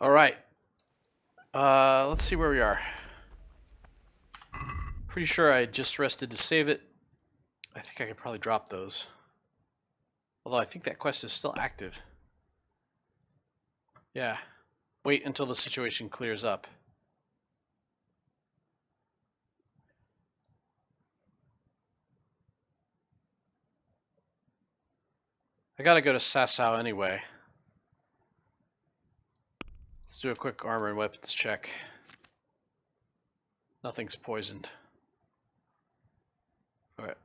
All right. Let's see where we are. Pretty sure I just rested to save it. I think I could probably drop those. Although I think that quest is still active. Yeah. Wait until the situation clears up. I gotta go to Sasau anyway. Let's do a quick armor and weapons check. Nothing's poisoned. Alright.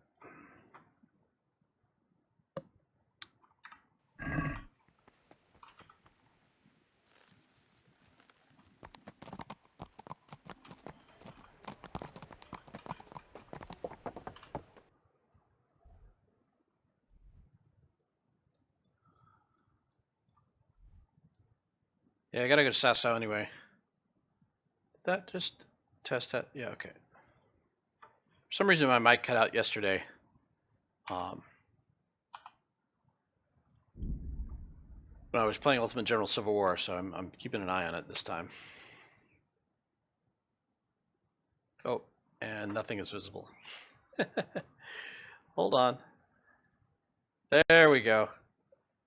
Yeah, I gotta go to Sasau anyway. Did that just test that? Yeah, okay. For some reason my mic cut out yesterday. When I was playing Ultimate General Civil War, so I'm keeping an eye on it this time. Oh, and nothing is visible. Hold on. There we go.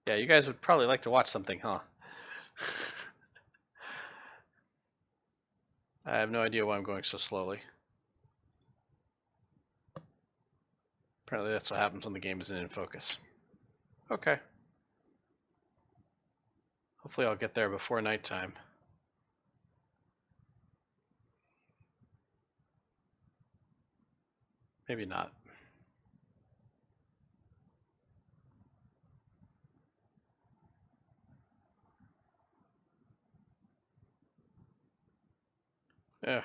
Yeah, you guys would probably like to watch something, huh? I have no idea why I'm going so slowly. Apparently that's what happens when the game isn't in focus. Okay. Hopefully I'll get there before nighttime. Maybe not. Ugh.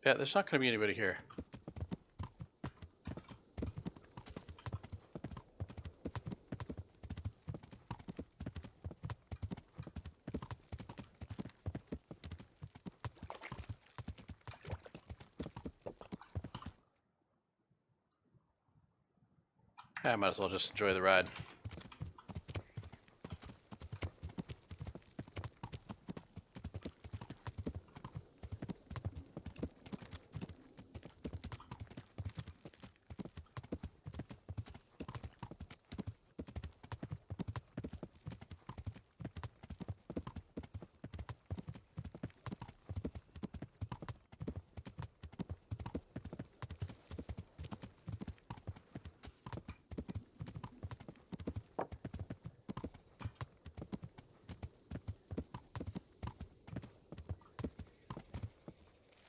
Yeah, there's not going to be anybody here. Yeah, I might as well just enjoy the ride.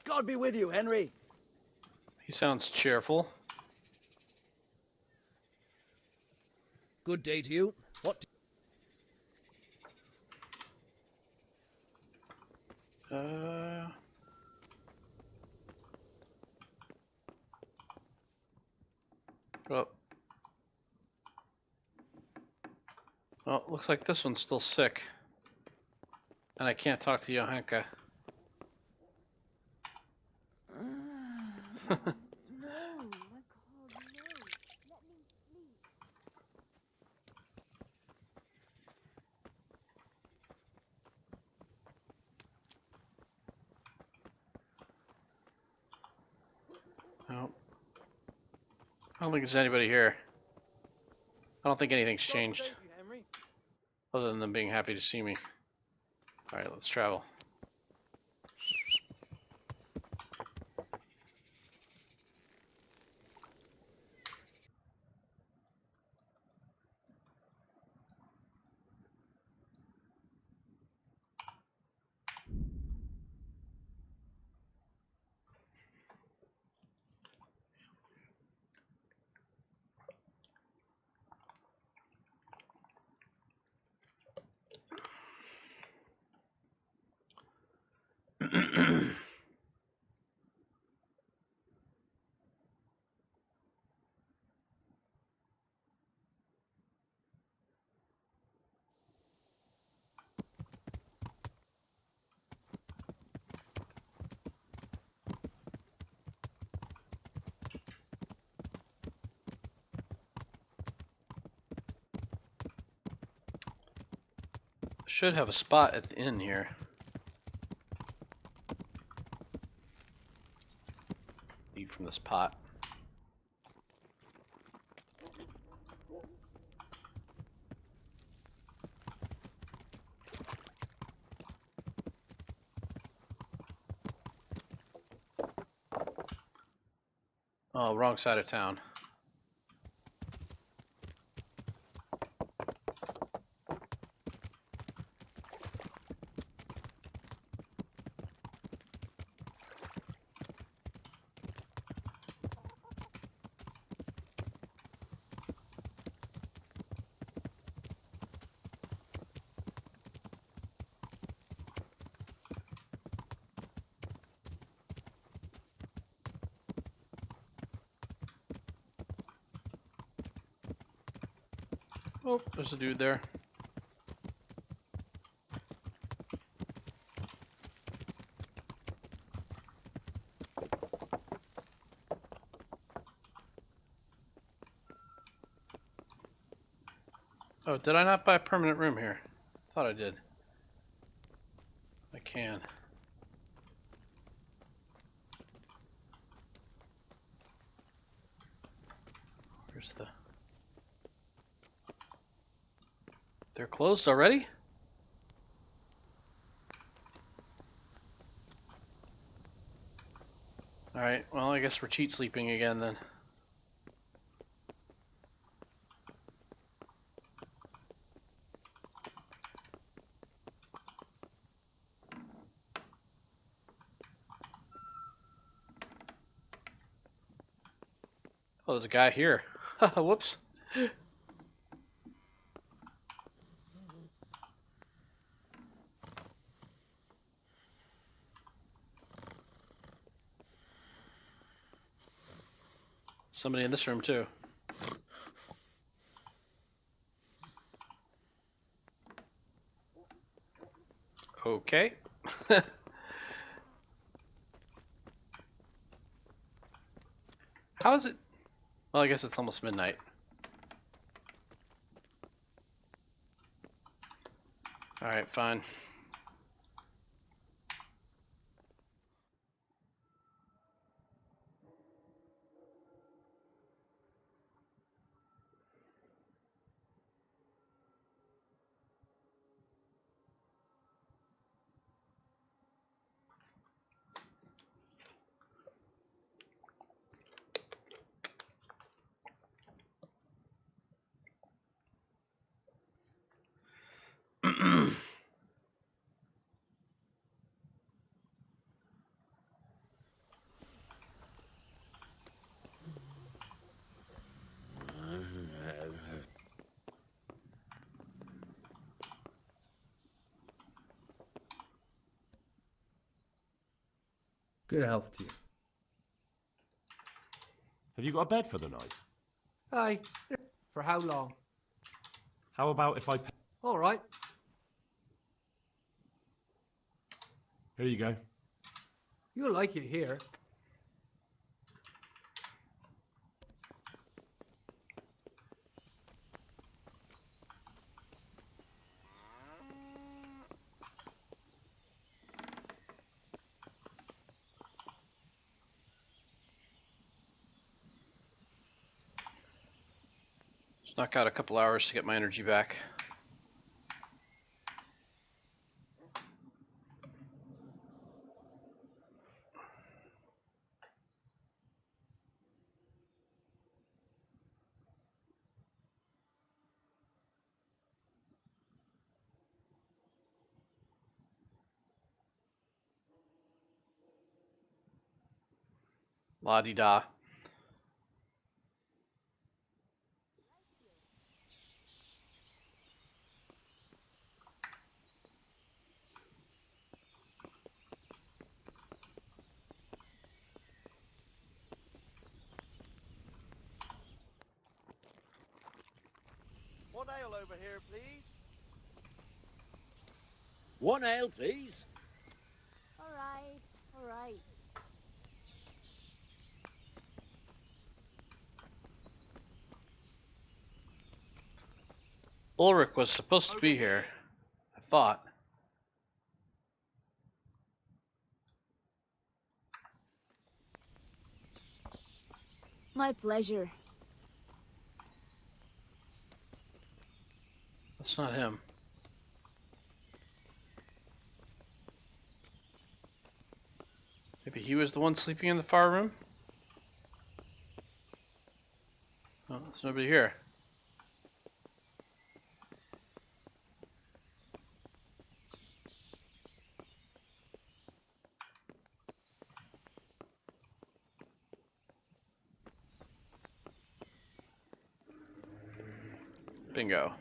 God be with you, Henry. He sounds cheerful. Good day to you. What? Well, looks like this one's still sick. And I can't talk to Johanka. No. I don't think there's anybody here. I don't think anything's changed. Other than them being happy to see me. Alright, let's travel. Should have a spot at the inn here. Eat from this pot. Oh, wrong side of town. Oh, there's a dude there. Oh, did I not buy a permanent room here? Thought I did. I can. Where's the... They're closed already? Alright, well I guess we're cheat sleeping again then. Oh, there's a guy here. Whoops. Somebody in this room too. Okay. How is it? Well, I guess it's almost midnight. Alright, fine. Good health to you. Have you got a bed for the night? Aye. For how long? How about if I... All right. Here you go. You'll like it here. Just knock out a couple hours to get my energy back. La-di-da. One ale over here, please. One ale, please. All right, all right. Ulric was supposed to be here. I thought. My pleasure. That's not him. Maybe he was the one sleeping in the far room? Oh, there's nobody here. Bingo.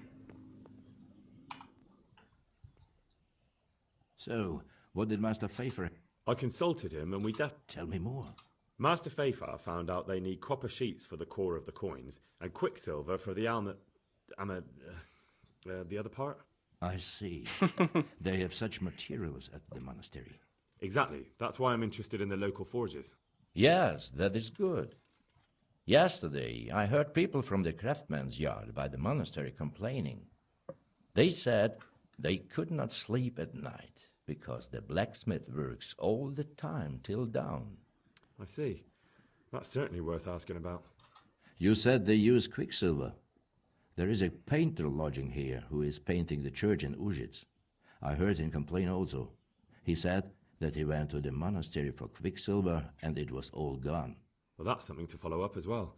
So, what did Master Pfeiffer... I consulted him and we Tell me more. Master Pfeiffer found out they need copper sheets for the core of the coins and quicksilver for the the other part? I see. They have such materials at the monastery. Exactly. That's why I'm interested in the local forges. Yes, that is good. Yesterday, I heard people from the craftsman's yard by the monastery complaining. They said they could not sleep at night because the blacksmith works all the time till dawn. I see. That's certainly worth asking about. You said they use quicksilver. There is a painter lodging here who is painting the church in Ujits. I heard him complain also. He said that he went to the monastery for quicksilver and it was all gone. Well, that's something to follow up as well.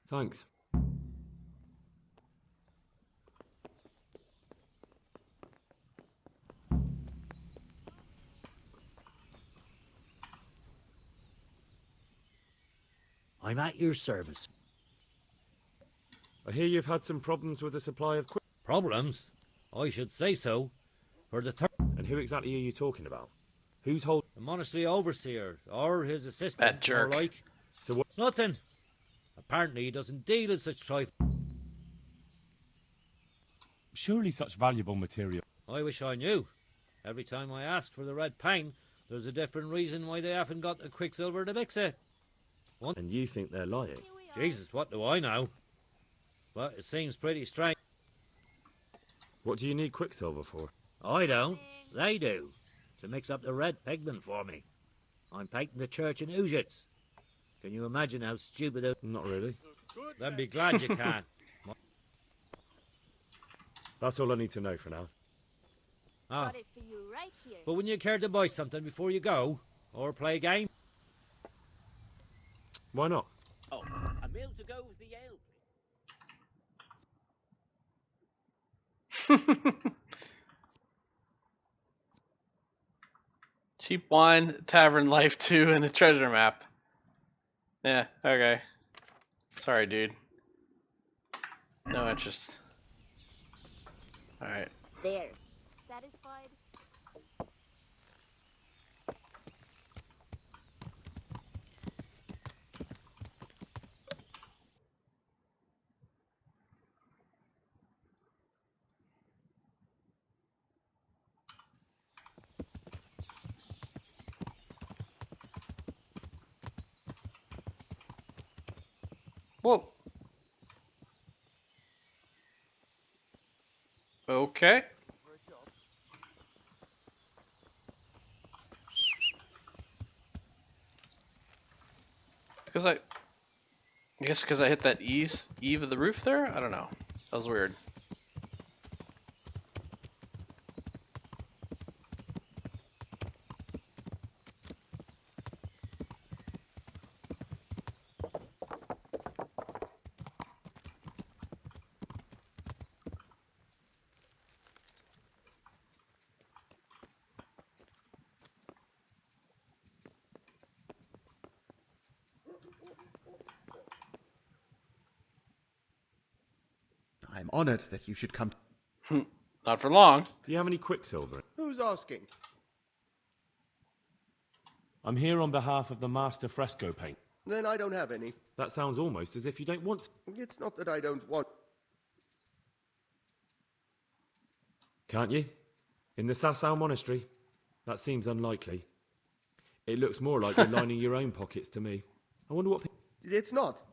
Thanks. I'm at your service. I hear you've had some problems with the supply of Problems? I should say so. For the And who exactly are you talking about? Who's holding... the monastery overseer, or his assistant, That jerk. or like. So what... Nothing. Apparently he doesn't deal in such trifles. Surely such valuable material... I wish I knew. Every time I ask for the red pine, there's a different reason why they haven't got the quicksilver to mix it. And you think they're lying? Here we are. Jesus, what do I know? But it seems pretty strange. What do you need quicksilver for? I don't. They do. To mix up the red pigment for me. I'm painting the church in Ujits. Can you imagine how stupid it... Not really. Then be glad you can. That's all I need to know for now. Ah, Got it for you right here. but wouldn't you care to buy something before you go? Or play a game? Why not? Oh, a meal to go with the ale. Cheap wine, tavern life 2, and a treasure map. Yeah, okay. Sorry, dude. No interest. Alright. There. Satisfied? Whoa. Okay. Because I guess because I hit that eave of the roof there? I don't know. That was weird. I'm honored that you should come. Not for long. Do you have any quicksilver? Who's asking? I'm here on behalf of the master fresco paint. Then I don't have any. That sounds almost as if you don't want... It's not that I don't want. Can't you? In the Sasau monastery? That seems unlikely. It looks more like you're lining your own pockets to me. I wonder what... It's not.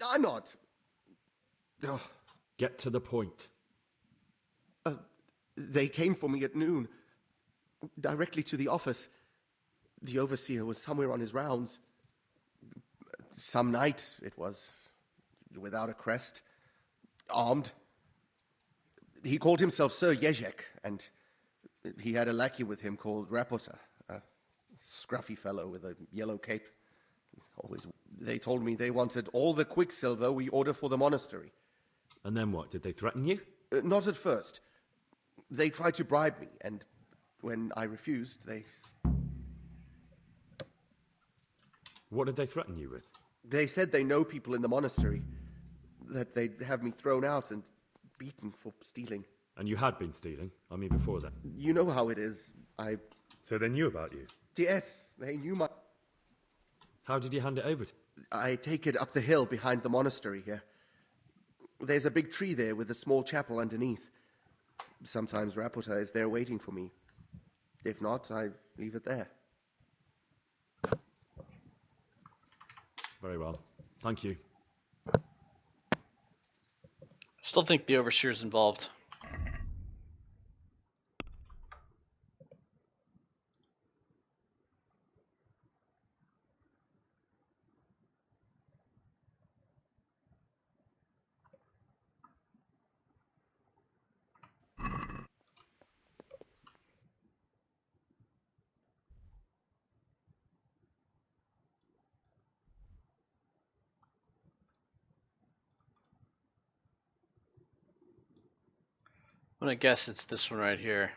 I'm not. Ugh. Get to the point. They came for me at noon, directly to the office. The overseer was somewhere on his rounds. Some knight, it was, without a crest, armed. He called himself Sir Jezek, and he had a lackey with him called Rapota, a scruffy fellow with a yellow cape. They told me they wanted all the quicksilver we order for the monastery. And then what? Did they threaten you? Not at first. They tried to bribe me, and when I refused, they... What did they threaten you with? They said they know people in the monastery, that they'd have me thrown out and beaten for stealing. And you had been stealing? I mean, before that. You know how it is. So they knew about you? Yes, they knew my... How did you hand it over to... I take it up the hill behind the monastery here. There's a big tree there with a small chapel underneath. Sometimes Rapota is there waiting for me. If not, I leave it there. Very well. Thank you. Still think the overseer's involved. I'm gonna guess it's this one right here.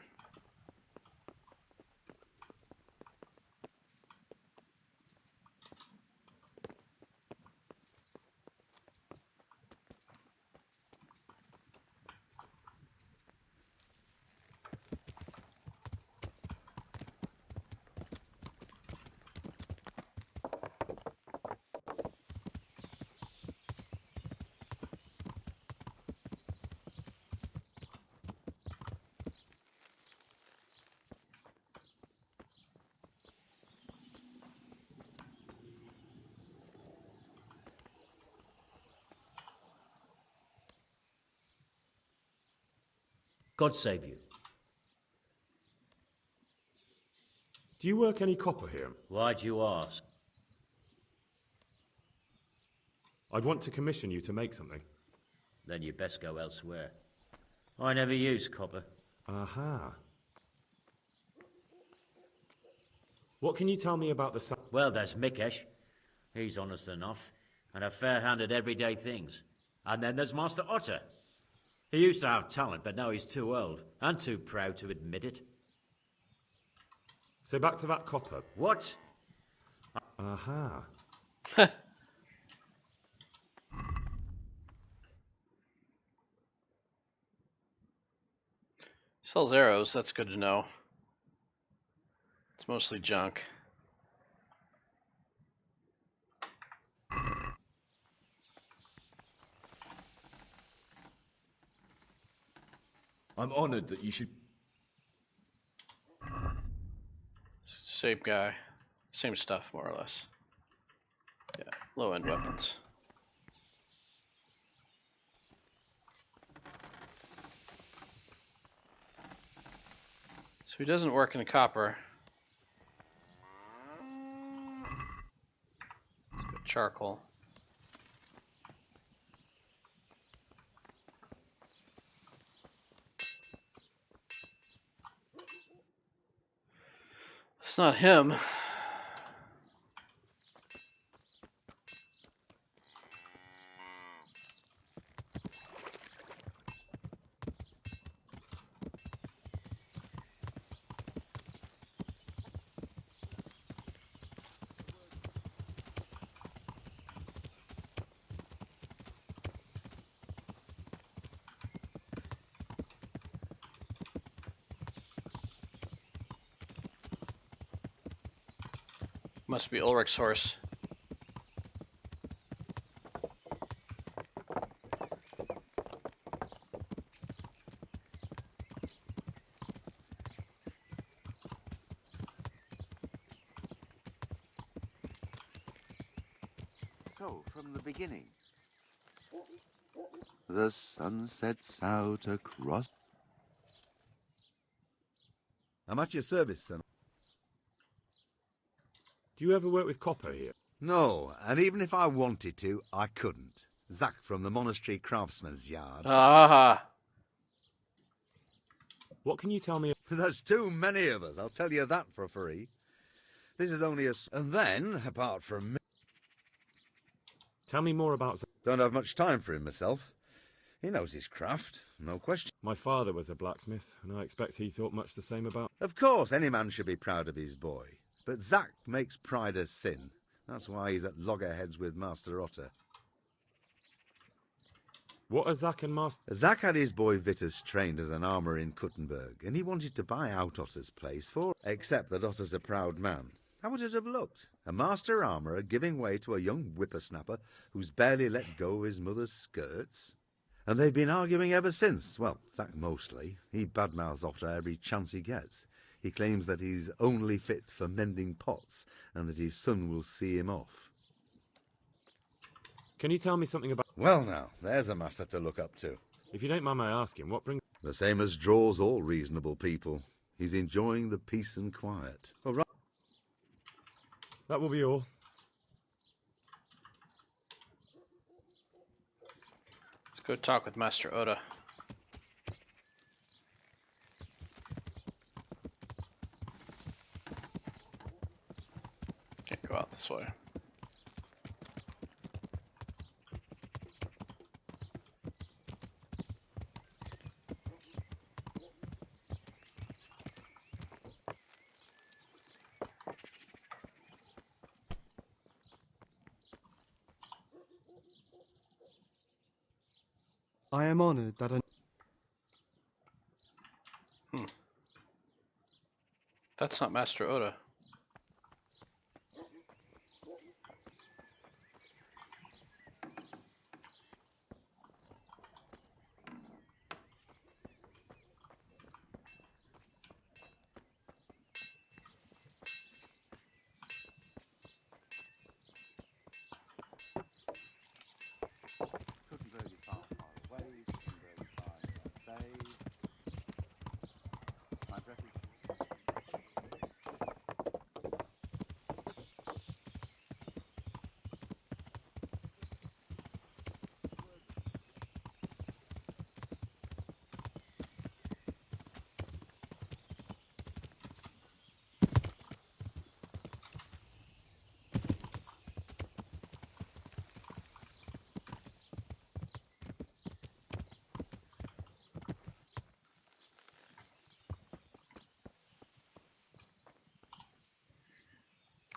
God save you. Do you work any copper here? Why'd you ask? I'd want to commission you to make something. Then you best go elsewhere. I never use copper. Aha. What can you tell me about the... Well, there's Mikesh. He's honest enough, and a fair hand at everyday things. And then there's Master Otter. He used to have talent, but now he's too old, and too proud to admit it. So back to that copper. What? Aha. Sells arrows, that's good to know. It's mostly junk. I'm honored that you should... Same guy. Same stuff, more or less. Yeah, low-end weapons. So he doesn't work in copper. Charcoal. It's not him. Must be Ulric's horse. So, from the beginning, the sun sets out across... I'm at your service, then. Do you ever work with copper here? No, and even if I wanted to, I couldn't. Zach from the Monastery Craftsman's Yard. Ah. What can you tell me? There's too many of us, I'll tell you that for free. This is only a... And then, apart from me... Tell me more about Zach. Don't have much time for him myself. He knows his craft, no question. My father was a blacksmith, and I expect he thought much the same about... Of course, any man should be proud of his boy. But Zach makes pride a sin. That's why he's at loggerheads with Master Otter. What are Zach and Master... Zach had his boy Vitus trained as an armourer in Kuttenberg, and he wanted to buy out Otter's place for... Except that Otter's a proud man. How would it have looked? A master armourer giving way to a young whippersnapper who's barely let go of his mother's skirts? And they've been arguing ever since. Well, Zach mostly. He badmouths Otter every chance he gets. He claims that he's only fit for mending pots, and that his son will see him off. Can you tell me something about... Well now, there's a matter to look up to. If you don't mind my asking, what brings... The same as draws all reasonable people. He's enjoying the peace and quiet. Oh, right. That will be all. Let's go talk with Master Oda. Can't go out this way. I am honored that That's not Master Oda. Kuttenberg is far, far away. Kuttenberg is far, far away. My breath is...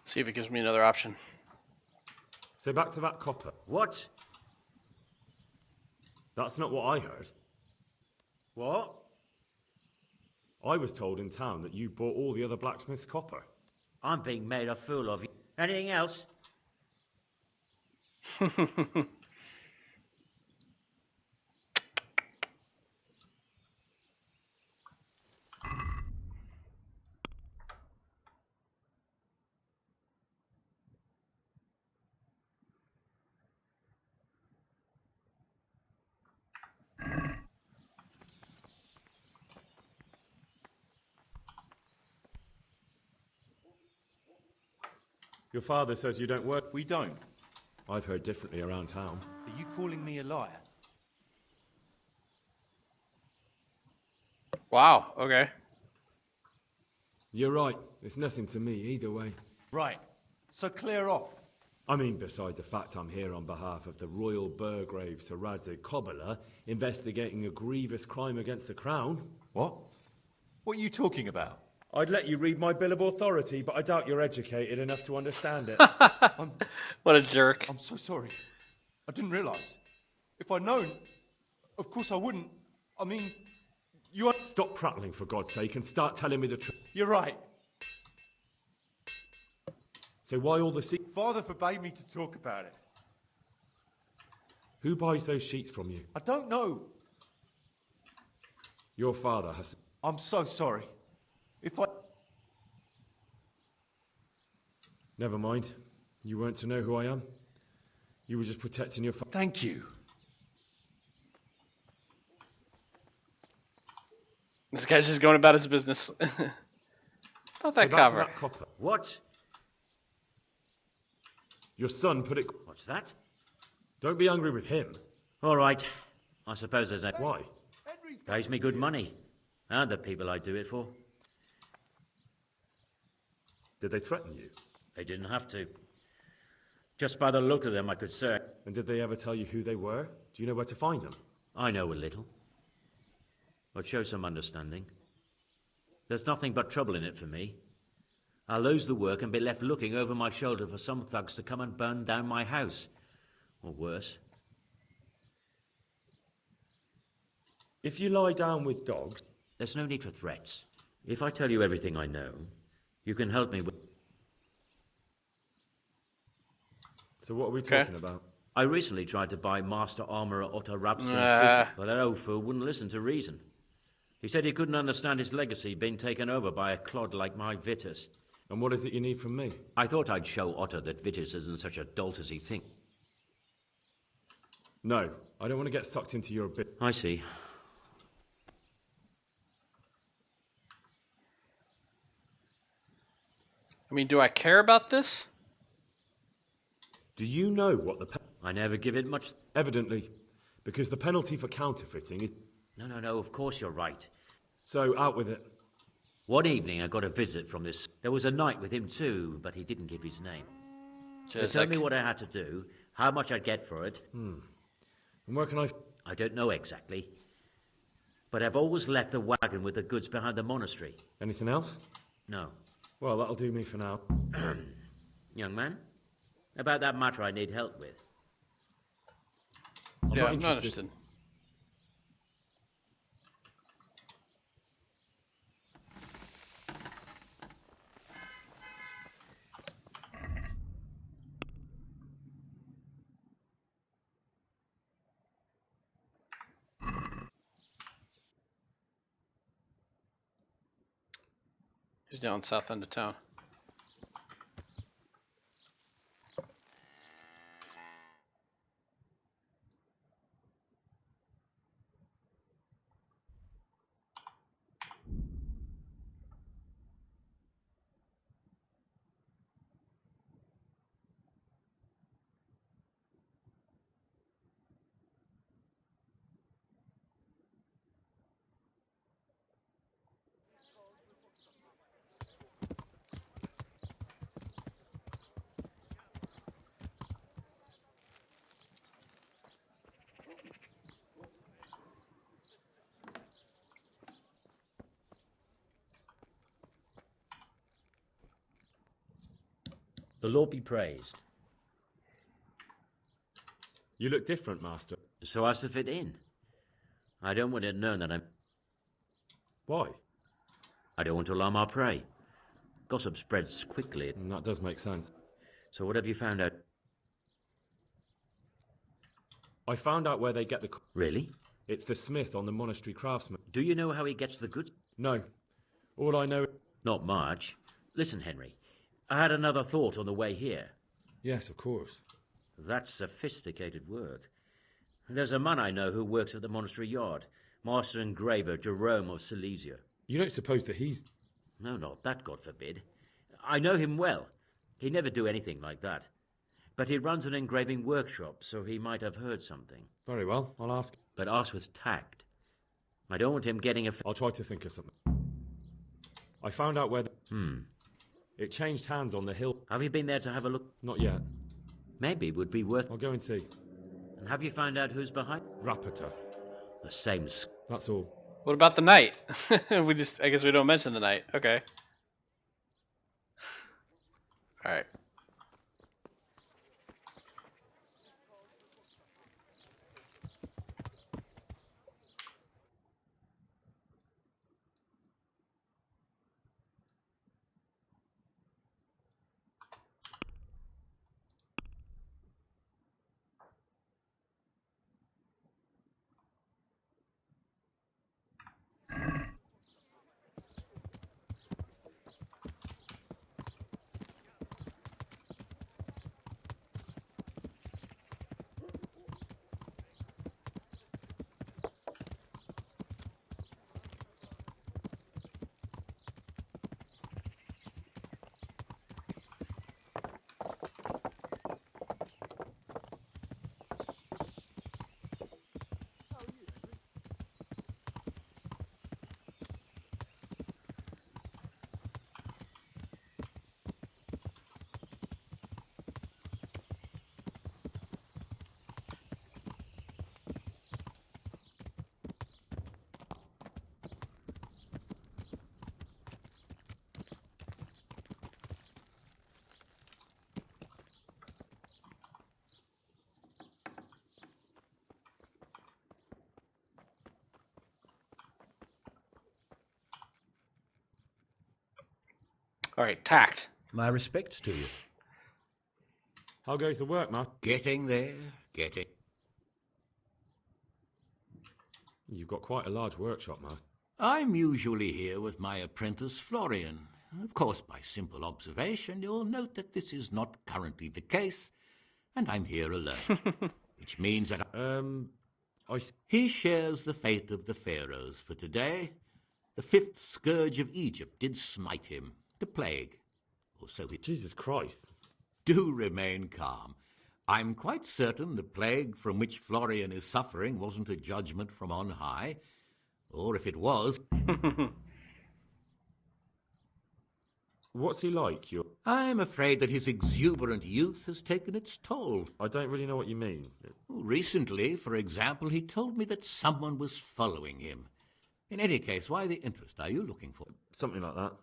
See if it gives me another option. So back to that copper. What? That's not what I heard. What? I was told in town that you bought all the other blacksmith's copper. I'm being made a fool of. Anything else? Your father says you don't work. We don't. I've heard differently around town. Are you calling me a liar? Wow, okay. You're right. It's nothing to me either way. Right. So clear off. I mean, beside the fact I'm here on behalf of the Royal Burgrave Sir Radzig Kobyla, investigating a grievous crime against the Crown. What? What are you talking about? I'd let you read my Bill of Authority, but I doubt you're educated enough to understand it. What a jerk. I'm so sorry. I didn't realise. If I'd known, of course I wouldn't. I mean, you... Stop prattling, for God's sake, and start telling me the truth. You're right. So why all the Father forbade me to talk about it. Who buys those sheets from you? I don't know. Your father has... I'm so sorry. If I... Never mind. You weren't to know who I am. You were just protecting your father. Thank you. This guy's just going about his business. Oh, So that back to cover. that copper. What? Your son put it... What's that? Don't be angry with him. All right. I suppose there's no... Why? Pays me good money. And the people I do it for. Did they threaten you? They didn't have to. Just by the look of them, I could say. And did they ever tell you who they were? Do you know where to find them? I know a little. But show some understanding. There's nothing but trouble in it for me. I'll lose the work and be left looking over my shoulder for some thugs to come and burn down my house. Or worse. If you lie down with dogs... There's no need for threats. If I tell you everything I know, you can help me with... So what are we talking about? I recently tried to buy Master Armourer Otto Rabston's business, but that old fool wouldn't listen to reason. He said he couldn't understand his legacy being taken over by a clod like my Vitus. And what is it you need from me? I thought I'd show Otto that Vitus isn't such a dolt as he thinks. No, I don't want to get sucked into your bit. I see. I mean, do I care about this? Do you know what the... I never give it much... Evidently, because the penalty for counterfeiting is... No, of course you're right. So, out with it. One evening I got a visit from this... There was a knight with him too, but he didn't give his name. They told me what I had to do, how much I'd get for it. And where can I... I don't know exactly. But I've always left the wagon with the goods behind the monastery. Anything else? No. Well, that'll do me for now. Young man, about that matter I need help with. I'm not interested. He's down south end of town. The Lord be praised. You look different, Master. So as to fit in. I don't want it known that I'm... Why? I don't want to alarm our prey. Gossip spreads quickly. That does make sense. So what have you found out? I found out where they get the... Really? It's the smith on the monastery craftsman. Do you know how he gets the goods? No. All I know... Not much. Listen, Henry. I had another thought on the way here. Yes, of course. That's sophisticated work. There's a man I know who works at the monastery yard. Master engraver Jerome of Silesia. You don't suppose that he's... No, not that, God forbid. I know him well. He'd never do anything like that. But he runs an engraving workshop, so he might have heard something. Very well, I'll ask. But ask with tact. I don't want him getting a... I'll try to think of something. I found out where the... It changed hands on the hill. Have you been there to have a look? Not yet. Maybe it would be worth... I'll go and see. And have you found out who's behind? Rapita. The same... That's all. What about the knight? I guess we don't mention the knight. Okay. Alright. Alright, tact. My respects to you. How goes the work, Matt? Getting there, getting. You've got quite a large workshop, Matt. I'm usually here with my apprentice Florian. Of course, by simple observation, you'll note that this is not currently the case, and I'm here alone. Which means that he shares the fate of the pharaohs for today. The fifth scourge of Egypt did smite him, the plague. Or so he... Jesus Christ. Do remain calm. I'm quite certain the plague from which Florian is suffering wasn't a judgment from on high. Or if it was... What's he like? I'm afraid that his exuberant youth has taken its toll. I don't really know what you mean. Recently, for example, he told me that someone was following him. In any case, why the interest are you looking for? Something like that.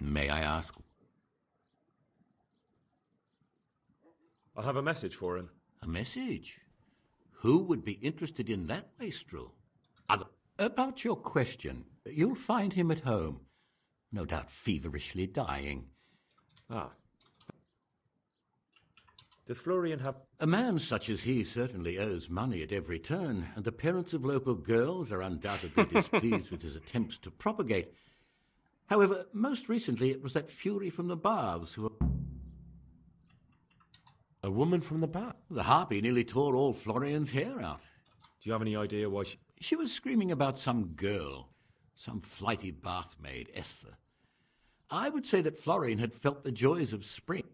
May I ask? I have a message for him. A message? Who would be interested in that wastrel? About your question, you'll find him at home. No doubt feverishly dying. Ah. Does Florian have... A man such as he certainly owes money at every turn, and the parents of local girls are undoubtedly displeased with his attempts to propagate. However, most recently it was that fury from the baths who... A woman from the bath? The harpy nearly tore all Florian's hair out. Do you have any idea why She was screaming about some girl, some flighty bath maid, Esther. I would say that Florian had felt the joys of spring.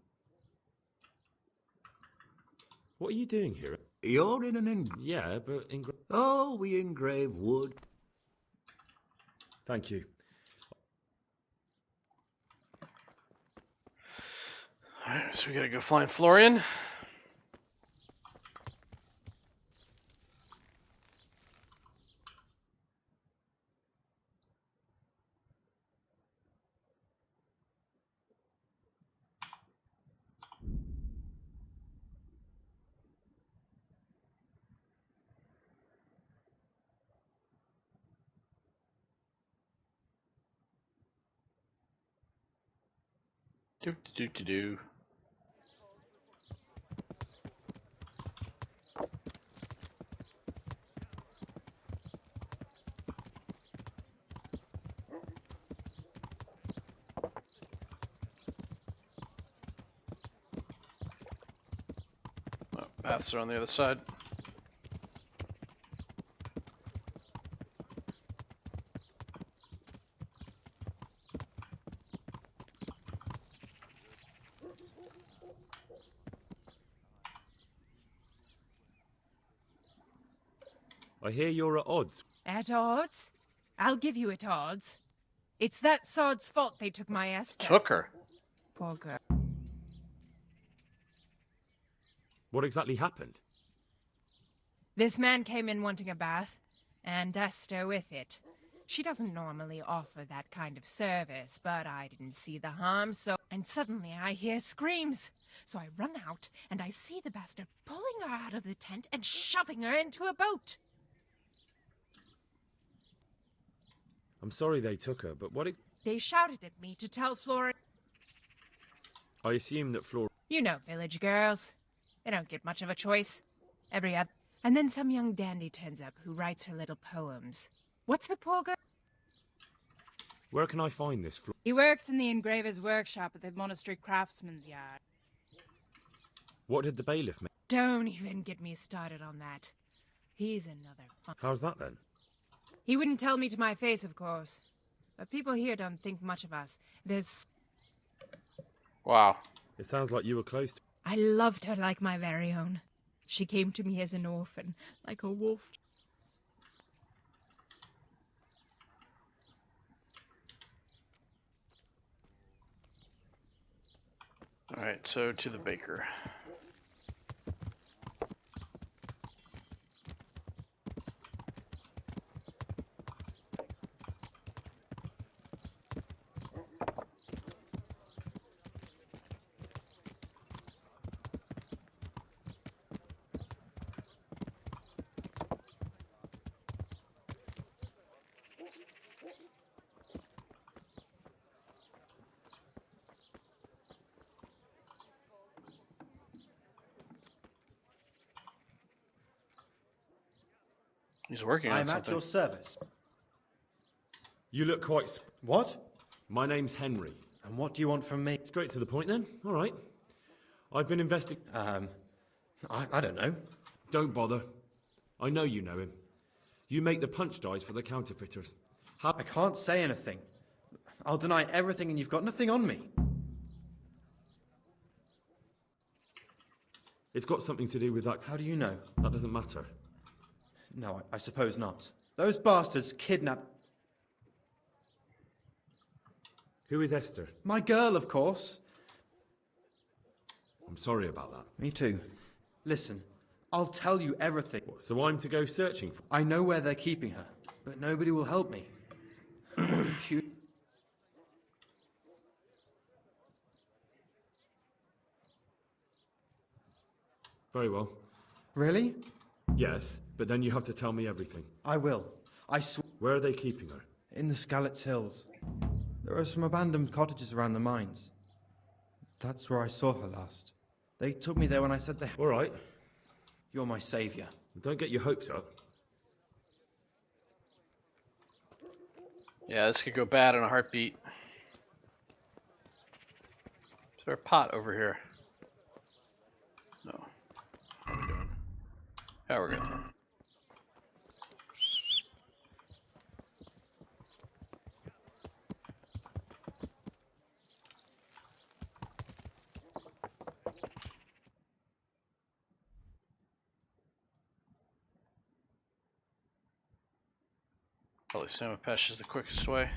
What are you doing here? You're in an Yeah, but Oh, we engrave wood. Thank you. Alright, so we gotta go find Florian. Do. Oh, baths are on the other side. I hear you're at odds. At odds? I'll give you at odds. It's that sod's fault they took my Esther. Took her? Poor girl. What exactly happened? This man came in wanting a bath, and Esther with it. She doesn't normally offer that kind of service, but I didn't see the harm, so... And suddenly I hear screams. So I run out, and I see the bastard pulling her out of the tent and shoving her into a boat. I'm sorry they took her, but what... They shouted at me to tell Flora... I assume that Flora... You know village girls. They don't get much of a choice. Every other... And then some young dandy turns up who writes her little poems. What's the poor girl? Where can I find this Flora? He works in the engraver's workshop at the monastery craftsman's yard. What did the bailiff make? Don't even get me started on that. He's another fun... How's that then? He wouldn't tell me to my face, of course. But people here don't think much of us. There's... Wow. It sounds like you were close to... I loved her like my very own. She came to me as an orphan, like a wolf. Alright, so to the baker. He's working on I'm at something. your service. You look quite... What? My name's Henry. And what do you want from me? Straight to the point then. All right. I've been investigating... I don't know. Don't bother. I know you know him. You make the punch dice for the counterfeiters. I can't say anything. I'll deny everything and you've got nothing on me. It's got something to do with that... How do you know? That doesn't matter. No, I suppose not. Those bastards kidnapped... Who is Esther? My girl, of course. I'm sorry about that. Me too. Listen, I'll tell you everything. So I'm to go searching for... I know where they're keeping her, but nobody will help me. Very well. Really? Yes, but then you have to tell me everything. I will. I swear. Where are they keeping her? In the Skalitz Hills. There are some abandoned cottages around the mines. That's where I saw her last. They took me there when I said they... All right. You're my saviour. Don't get your hopes up. Yeah, this could go bad in a heartbeat. Is there a pot over here? No. How are we doing? Yeah, we're good. Probably Samapesh is the quickest way.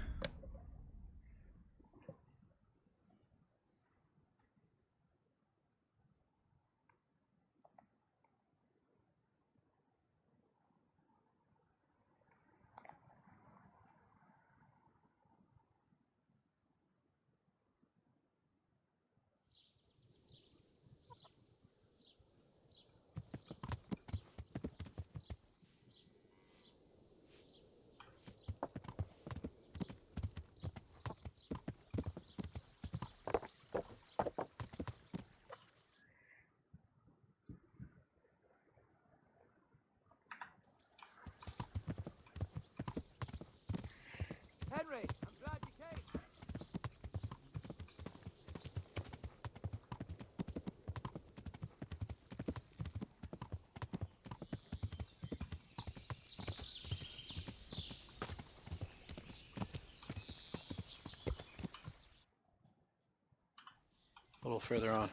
Henry, I'm glad you came. A little further on.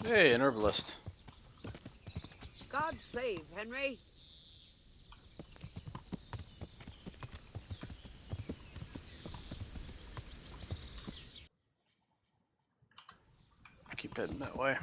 Hey, an herbalist. God save Henry. Keep heading that way.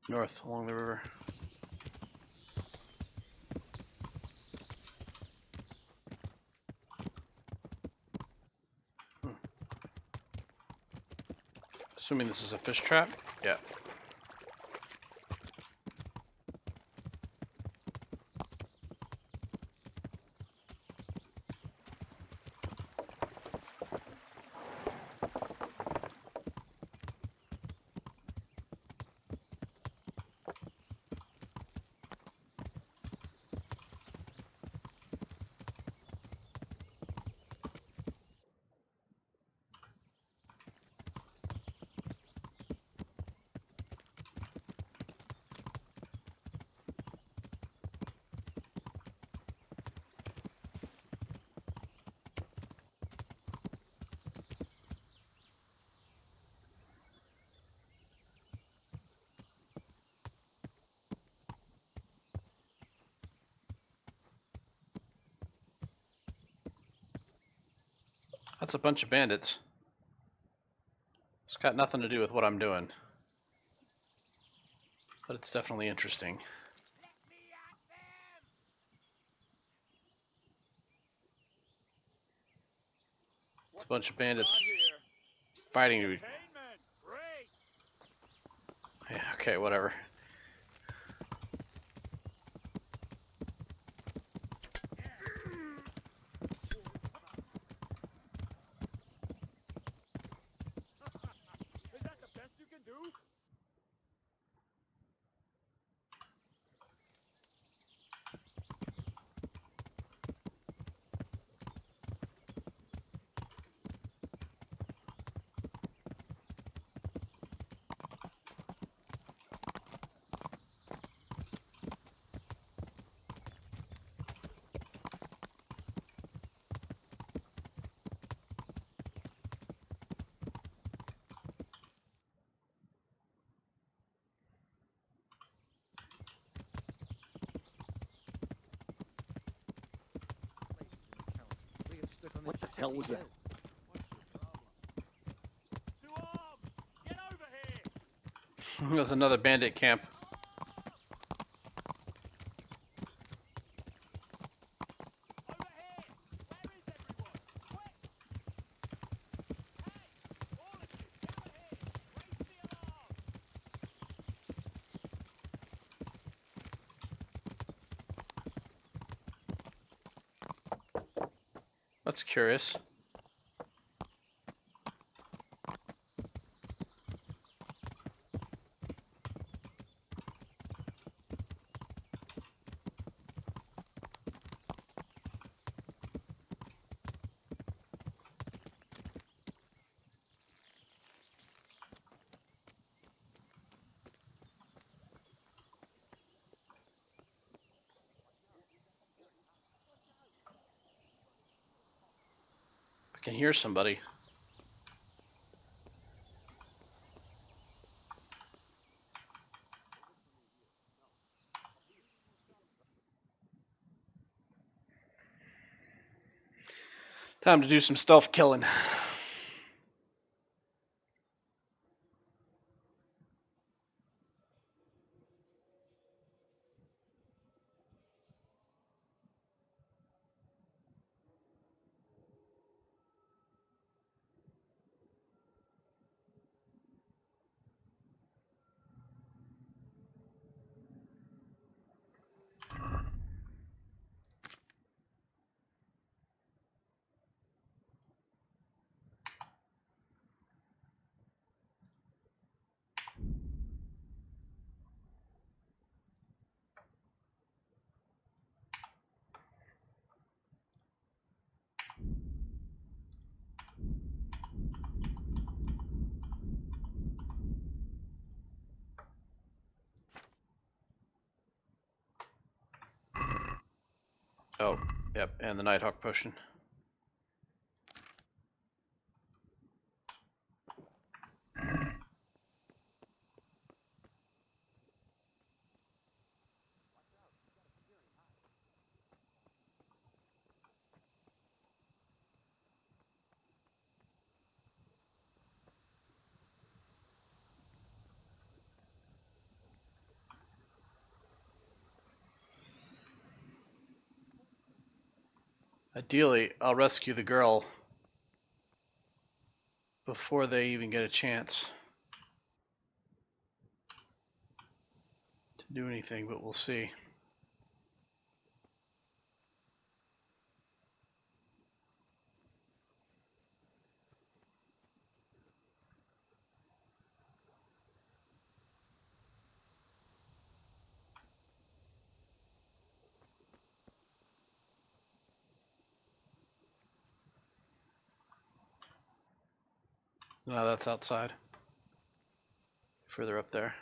North along the river. Assuming this is a fish trap? Yeah. That's a bunch of bandits. It's got nothing to do with what I'm doing, but it's definitely interesting. It's a bunch of bandits fighting. Yeah, okay, whatever. Is that the best you can do? What the hell was that? There's another bandit camp. That's curious. I can hear somebody. Time to do some stealth killing. Oh, yep, and the Nighthawk potion. Ideally, I'll rescue the girl before they even get a chance to do anything, but we'll see. No, that's outside. Further up there.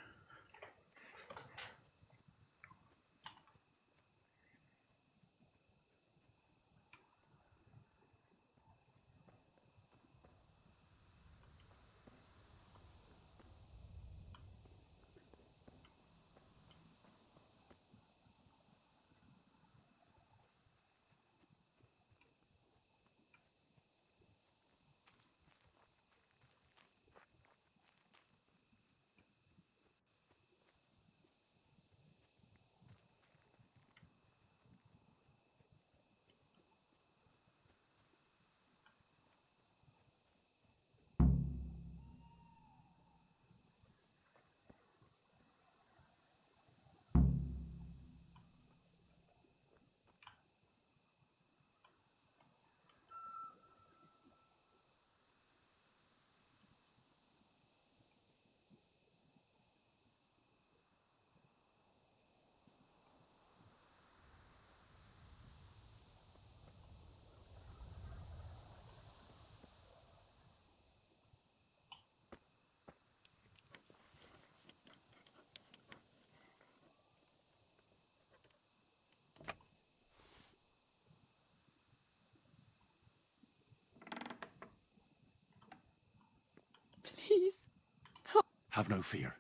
Have no fear.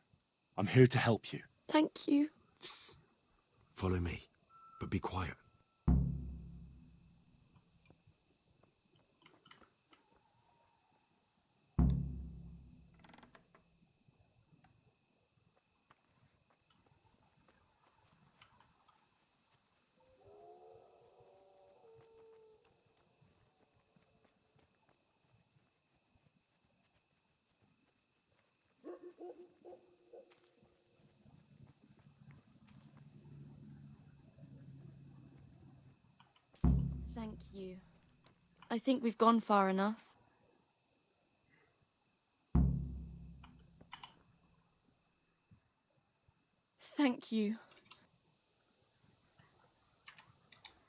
I'm here to help you. Thank you. Psst. Follow me, but be quiet. Thank you. I think we've gone far enough. Thank you.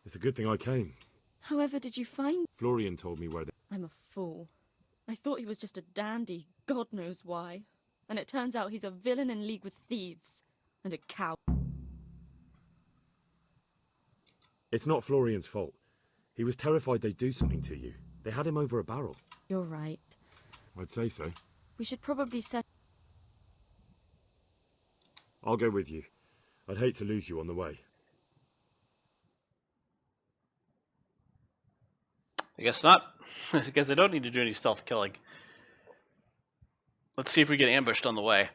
It's a good thing I came. However did you find... Florian told me where they... I'm a fool. I thought he was just a dandy, God knows why. And it turns out he's a villain in league with thieves. And a cow. It's not Florian's fault. He was terrified they'd do something to you. They had him over a barrel. You're right. I'd say so. We should probably set... I'll go with you. I'd hate to lose you on the way. I guess not. I guess I don't need to do any stealth killing. Let's see if we get ambushed on the way.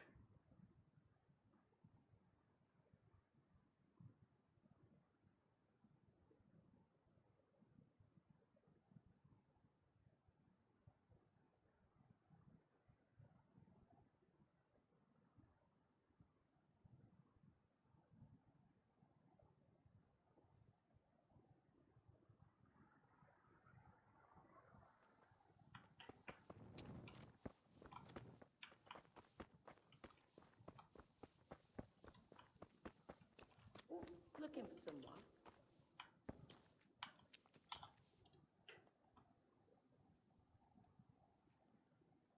Looking for someone?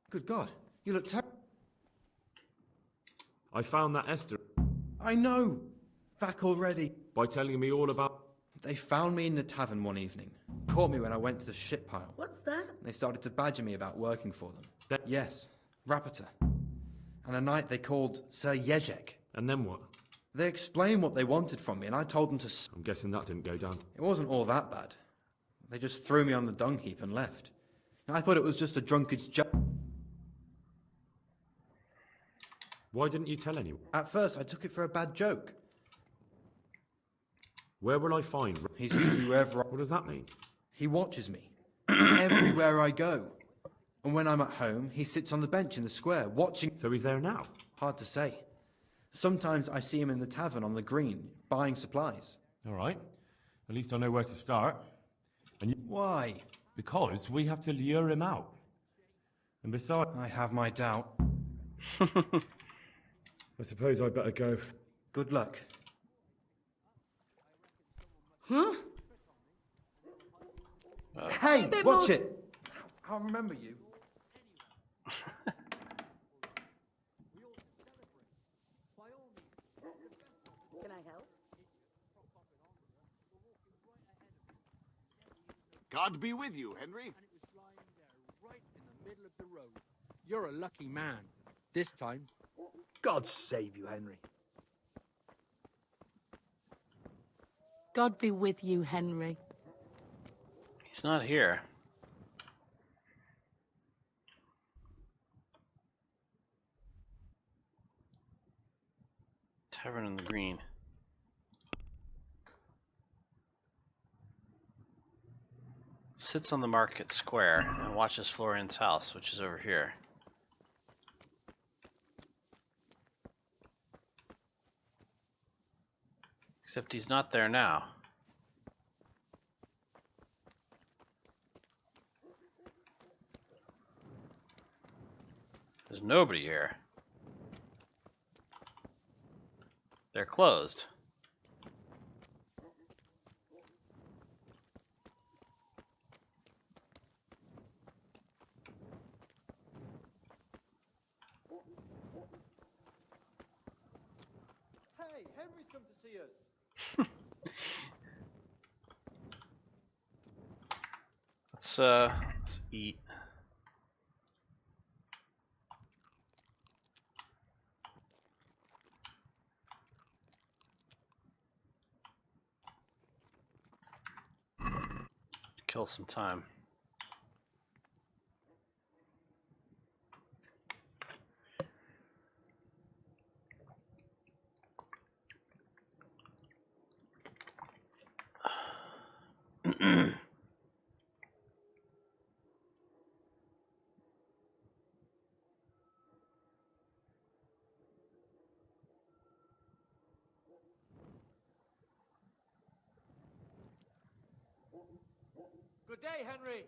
Good God, you look terrible. I found that Esther... I know! Back already. By telling me all about... They found me in the tavern one evening. Caught me when I went to the ship pile. What's that? They started to badger me about working for them. Yes, Rapita. And a night they called Sir Jezek. And then what? They explained what they wanted from me, and I told them to... I'm guessing that didn't go down. It wasn't all that bad. They just threw me on the dung heap and left. I thought it was just a drunkard's joke. Why didn't you tell anyone? At first, I took it for a bad joke. Where will I find... He's usually wherever I... What does that mean? He watches me. Everywhere I go. And when I'm at home, he sits on the bench in the square, watching... So he's there now? Hard to say. Sometimes I see him in the tavern on the green, buying supplies. All right. At least I know where to start. And you... Why? Because we have to lure him out. And besides... I have my doubt. I suppose I'd better go. Good luck. Huh? Hey, watch it! I'll remember you. Can I help? God be with you, Henry. And it was lying there, right in the middle of the road. You're a lucky man. This time. God save you, Henry. God be with you, Henry. He's not here. Tavern in the Green. Sits on the market square and watches Florian's house, which is over here. Except he's not there now. There's nobody here. They're closed. Hey, Henry's come to see us. Let's eat. kill some time. Good day, Henry.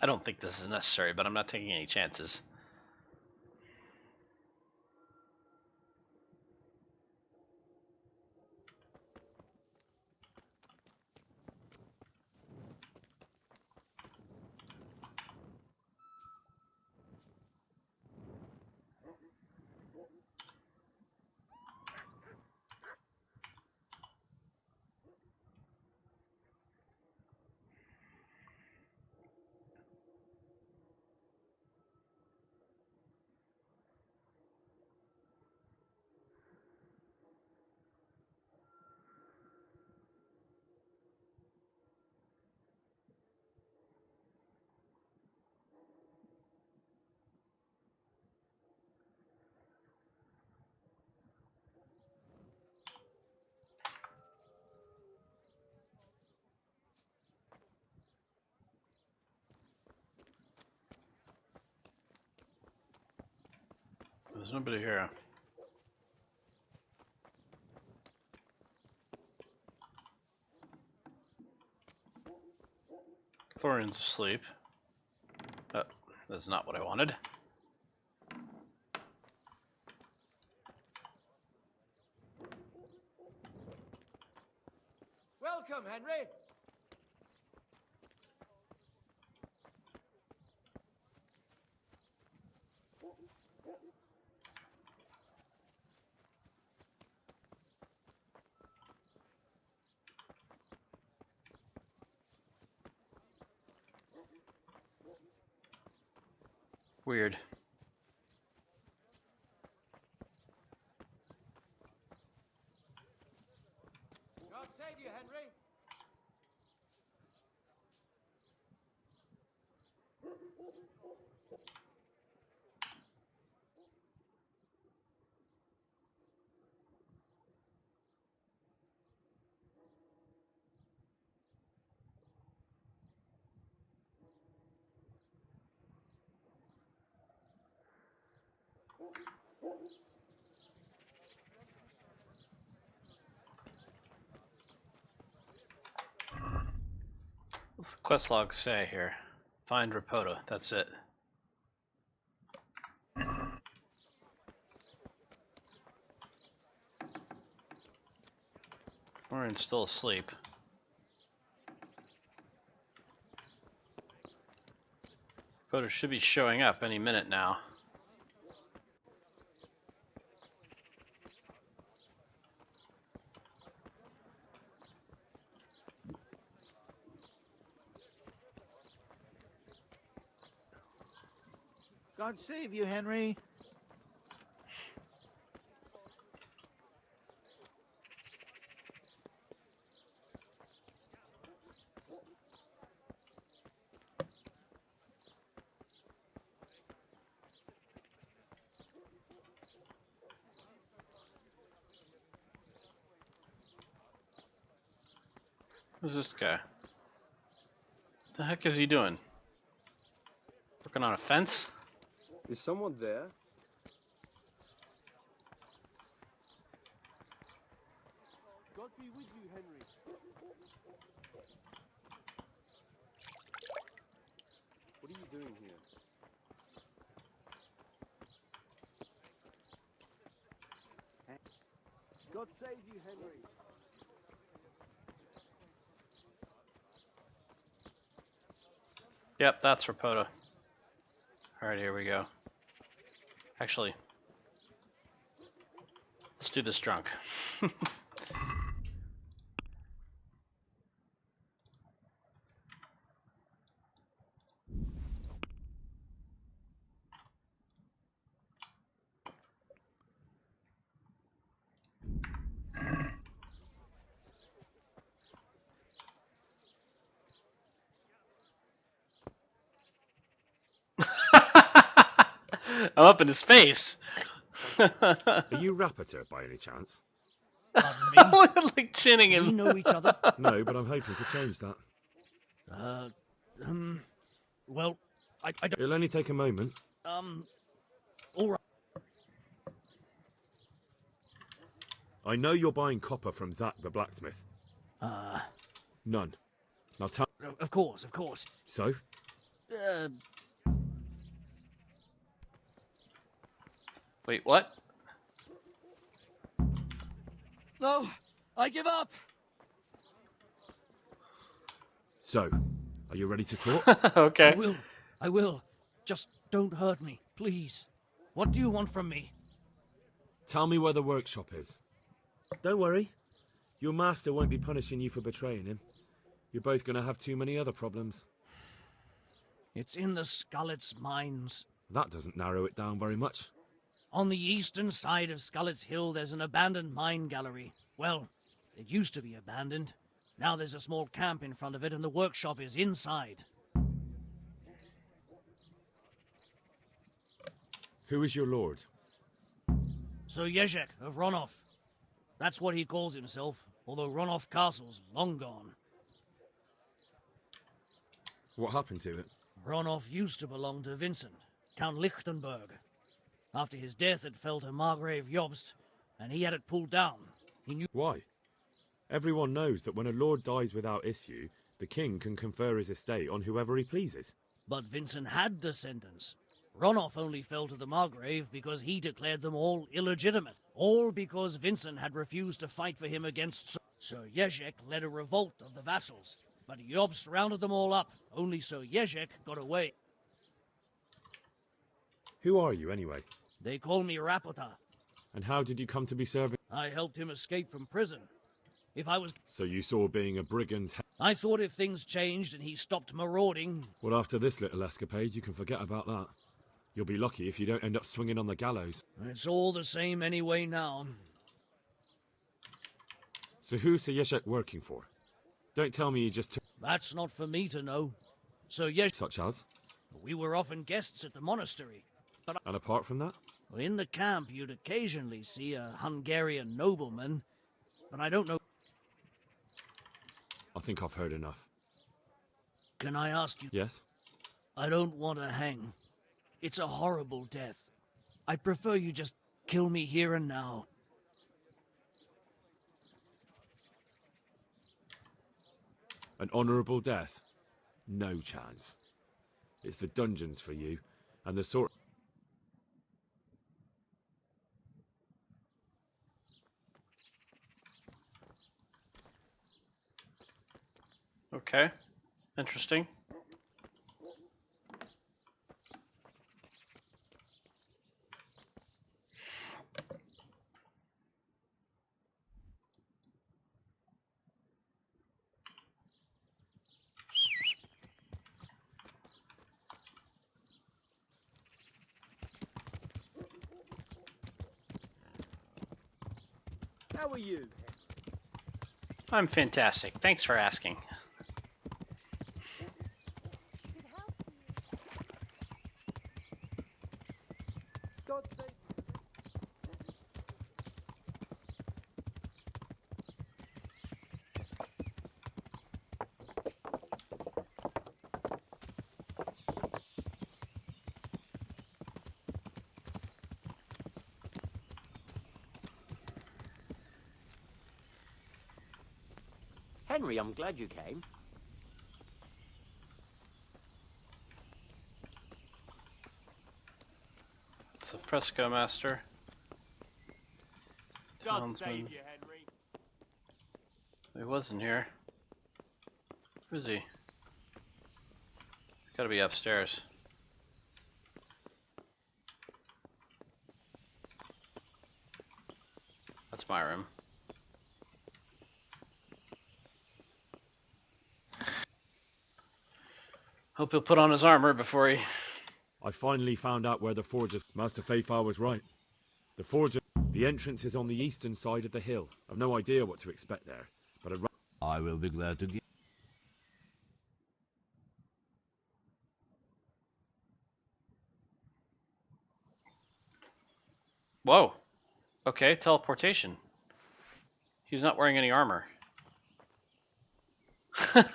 I don't think this is necessary, but I'm not taking any chances. There's nobody here. Florian's asleep. Oh, that's not what I wanted. Welcome, Henry. Weird. God save you, Henry. What's the quest logs say here? Find Rapota. That's it. Florian's still asleep. Rapota should be showing up any minute now. God save you, Henry. Who's this guy? The heck is he doing? Working on a fence? Is someone there? God be with you, Henry. What are you doing here? God save you, Henry. Yep, that's Rapota. Alright, here we go. Actually, let's do this drunk. I'm up in his face. Are you Rapiter by any chance? Pardon me? Like chinning Do him. we know each other? No, but I'm hoping to change that. Well, I don't... It'll only take a moment. All right. I know you're buying copper from Zach the blacksmith. None. Now tell... Of course, of course. So? Wait, what? No, I give up. So, are you ready to talk? Okay. I will. Just don't hurt me, please. What do you want from me? Tell me where the workshop is. Don't worry. Your master won't be punishing you for betraying him. You're both going to have too many other problems. It's in the Skullet's mines. That doesn't narrow it down very much. On the eastern side of Skullet's Hill, there's an abandoned mine gallery. Well, it used to be abandoned. Now there's a small camp in front of it, and the workshop is inside. Who is your lord? Sir Jezek of Ronov. That's what he calls himself, although Ronov Castle's long gone. What happened to it? Ronov used to belong to Vincent, Count Lichtenberg. After his death, it fell to Margrave Jobst, and he had it pulled down. He knew... Why? Everyone knows that when a lord dies without issue, the king can confer his estate on whoever he pleases. But Vincent had descendants. Ronov only fell to the Margrave because he declared them all illegitimate. All because Vincent had refused to fight for him against Sir Jezek led a revolt of the vassals. But Jobst rounded them all up. Only Sir Jezek got away. Who are you, anyway? They call me Rapota. And how did you come to be serving? I helped him escape from prison. If I was... So you saw being a brigand's... I thought if things changed and he stopped marauding... Well, after this little escapade, you can forget about that. You'll be lucky if you don't end up swinging on the gallows. It's all the same anyway now. So who's Sir Jezek working for? Don't tell me you just took... That's not for me to know. So yes... Such as? We were often guests at the monastery. But And apart from that? in the camp, you'd occasionally see a Hungarian nobleman. But I don't know... I think I've heard enough. Can I ask you... Yes? I don't want to hang. It's a horrible death. I prefer you just kill me here and now. An honourable death? No chance. It's the dungeons for you, and the sort... Okay. Interesting. How are you? I'm fantastic. Thanks for asking. God save... Henry, I'm glad you came. It's the Fresco Master. God Townsman. save you, Henry. He wasn't here. Who's he? He's gotta be upstairs. That's my room. Hope he'll put on his armor before he... I finally found out where the forge is. Master Fafar was right. The forge... The entrance is on the eastern side of the hill. I've no idea what to expect there, but I will be glad to give... Whoa. Okay, teleportation. He's not wearing any armor. Where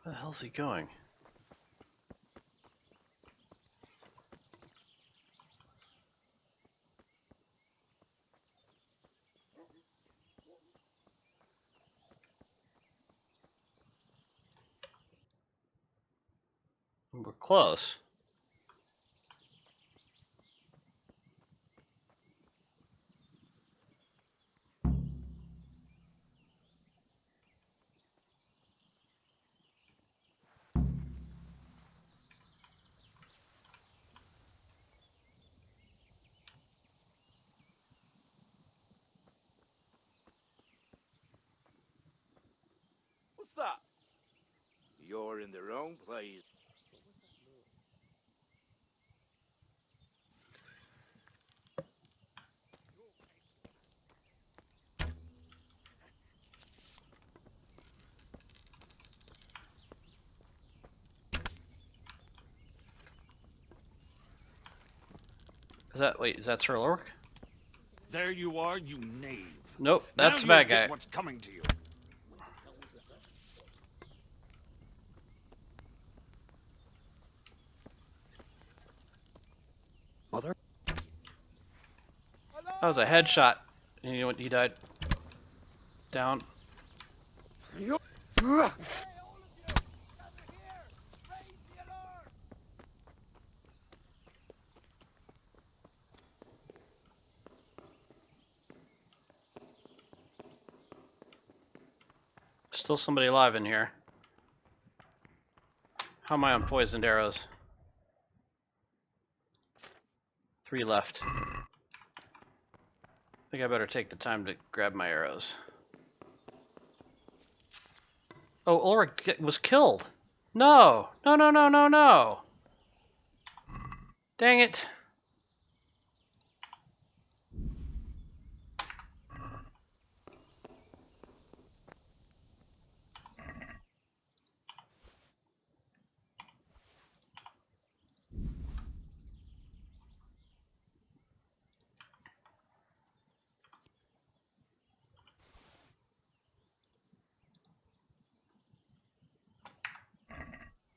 the hell's he going? We're close. What's that? You're in the wrong place. Is that Sir Ulric? There you are, you knave. Nope, that's now the bad you'll guy. get what's coming to you. Mother? That was a headshot. And you know what? He died. Down. Still somebody alive in here. How am I on poisoned arrows? 3 left. I think I better take the time to grab my arrows. Oh, Ulric was killed. No! No, no, no, no, no! Dang it.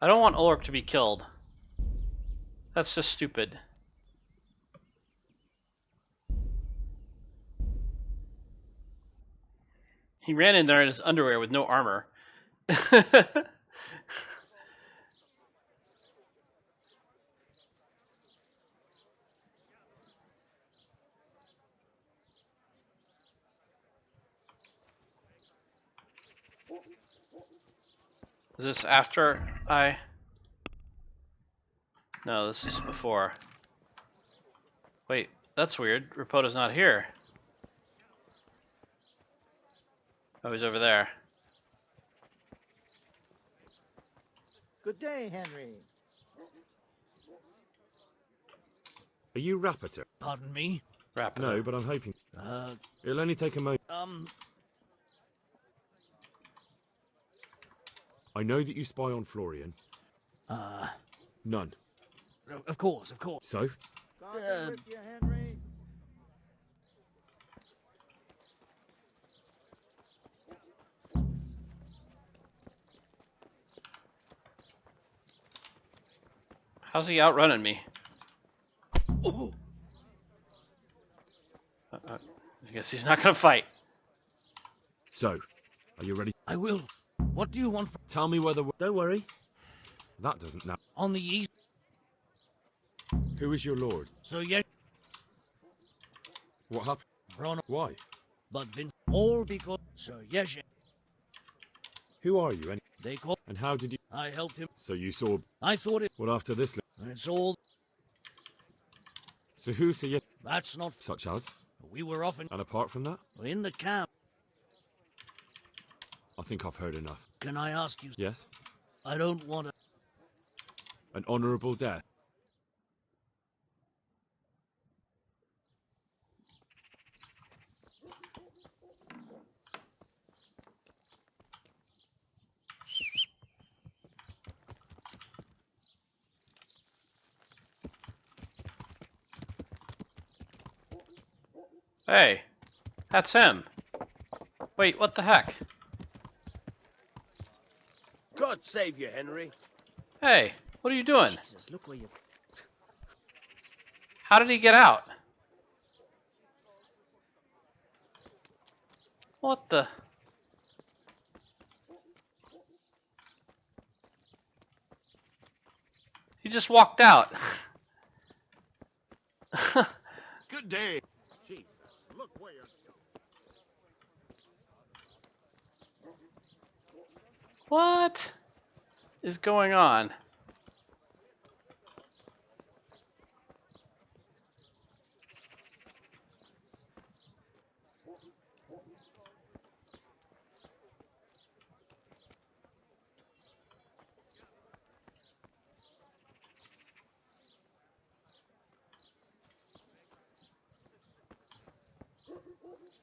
I don't want Ulric to be killed. That's just stupid. He ran in there in his underwear with no armor. Is this after I... No, this is before. Wait, that's weird. Rapota's not here. Oh, he's over there. Good day, Henry. Are you Rapiter? Pardon me? Rapiter. No, but I'm hoping. It'll only take a moment. I know that you spy on Florian. None. Of course, of course. So? God be with you, Henry. How's he outrunning me? I guess he's not gonna fight. So, are you ready? I will. What do you want from... Tell me where the... Don't worry. That doesn't now. On the east? Who is your lord? So yes... What happened? Ron... Why? But Vince... All because... So yes... Who are you, They call... And how did you... I helped him. So you saw... I thought it... What after this... It's all... So who say you... That's not... Such as? We were often... And apart from that? In the camp. I think I've heard enough. Can I ask you... Yes? I don't want to... An honourable death? Hey, that's him. Wait, what the heck? God save you, Henry. Hey, what are you doing? Jesus, look where you... How did he get out? What the? He just walked out. Good day. Jesus, look where you're... What is going on?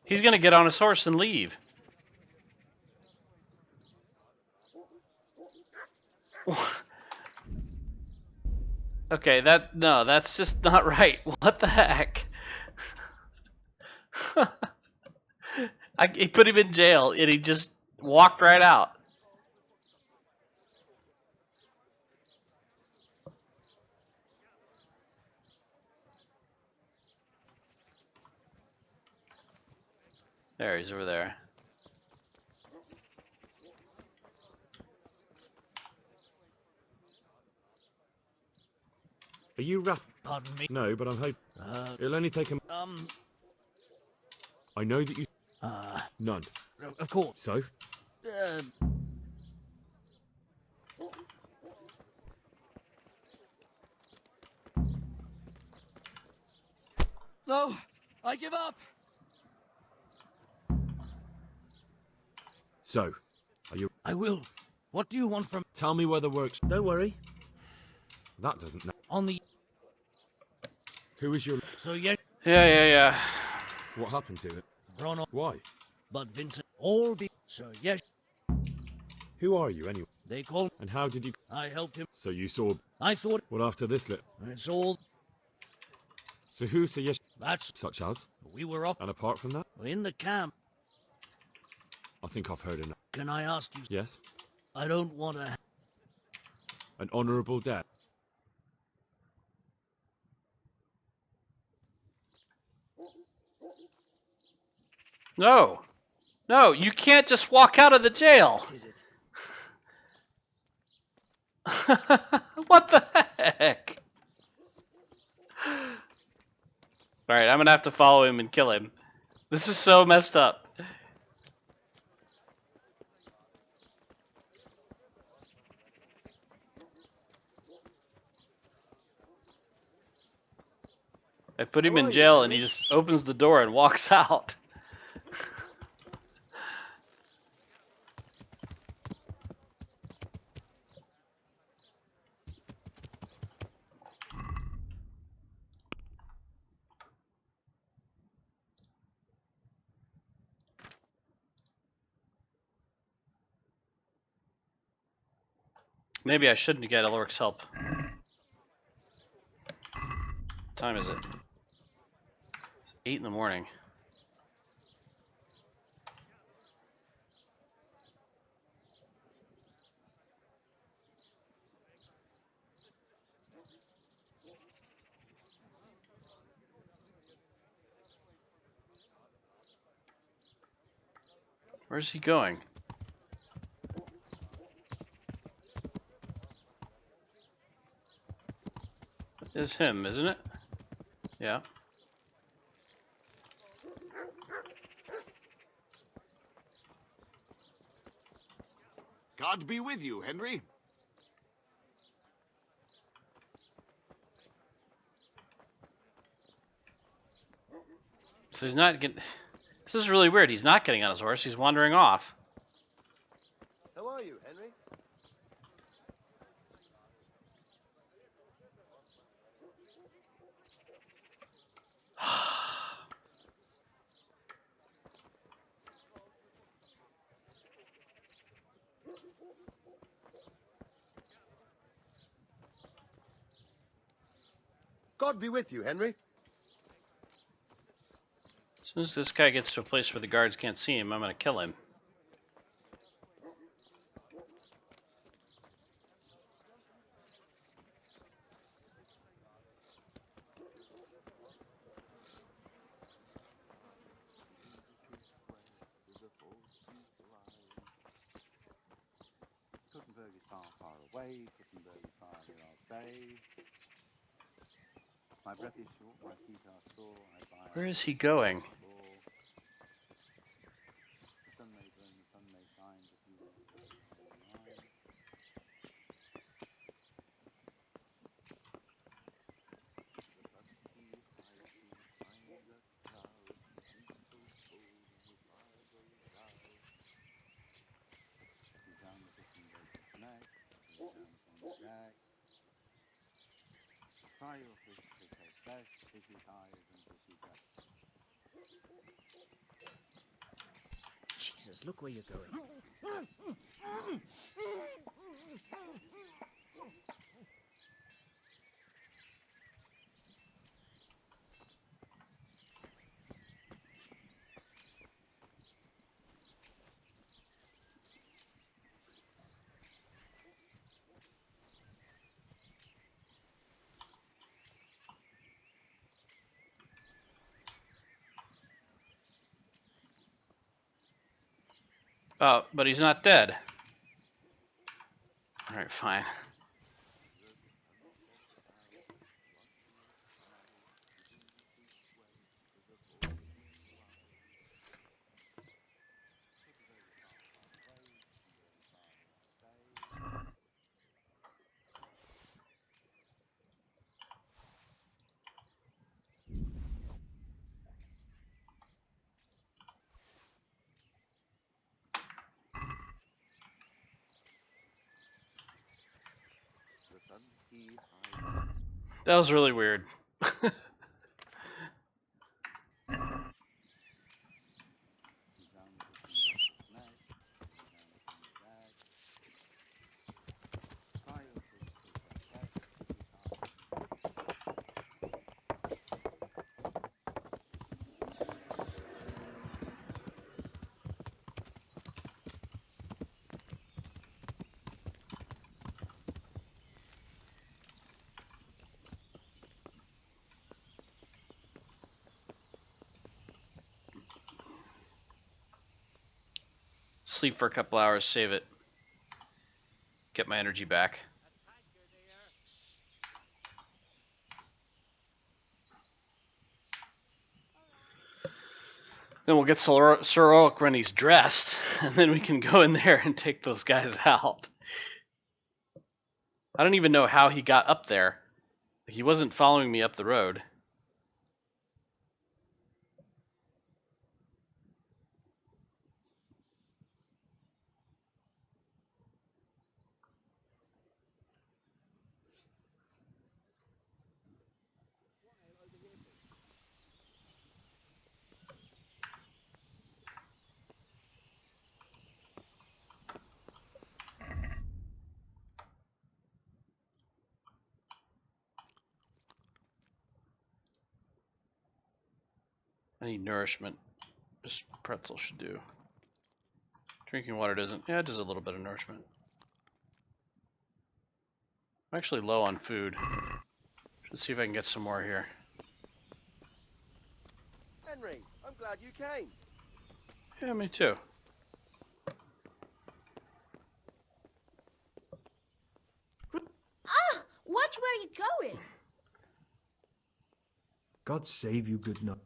He's gonna get on his horse and leave. Okay, that's just not right. What the heck? He put him in jail and he just walked right out. There, he's over there. Are you rap? Pardon me. No, but I'm hoping it'll only take a. I know that you. None. Of course. So. No, I give up. So, are you? I will. What do you want from? Tell me where the works. Don't worry. That doesn't. On the. Who is your? So yeah. Yeah. What happened to it? Ron. Why? But Vincent, all be. So yes. Who are you anyway? They call. And how did you? I helped him. So you saw. I thought. What after this lit? It's all. So who say yes? That's. Such as. We were off. And apart from that, In the camp. I think I've heard enough. Can I ask you? Yes. I don't want to. An honourable death. No, you can't just walk out of the jail. What is it? What the heck? Alright, I'm gonna have to follow him and kill him. This is so messed up. I put him in jail and he just opens the door and walks out. Maybe I shouldn't get Ulric's help. What time is it? It's 8 in the morning. Where's he going? It's him, isn't it? Yeah. God be with you, Henry. So he's not getting... This is really weird. He's not getting on his horse. He's wandering off. How are you, Henry? God be with you, Henry. As soon as this guy gets to a place where the guards can't see him, I'm gonna kill him. Kuttenberg is far, far away. Kuttenberg is far, here I'll stay. My breath is short, my feet are sore. I buy Where is he going? The sun may burn, the sun may shine, but you won't burn mine. The sun he hides behind the cloud. He's so cold and his fire goes out. He's down the Kuttenberg's neck. He's down from the deck. Try your fish to taste best. Fishy eyes and fishy breath. Jesus, look where you're going. Oh, but he's not dead. Alright, fine. The sun he hides. That was really weird. Sleep for a couple hours, save it. Get my energy back. Then we'll get Sir Ulric when he's dressed, and then we can go in there and take those guys out. I don't even know how he got up there. He wasn't following me up the road. I need nourishment. This pretzel should do. Drinking water doesn't. Yeah, it does a little bit of nourishment. I'm actually low on food. Should see if I can get some more here. Henry, I'm glad you came. Yeah, me too. Ah! Watch where you're going! God save you, good night.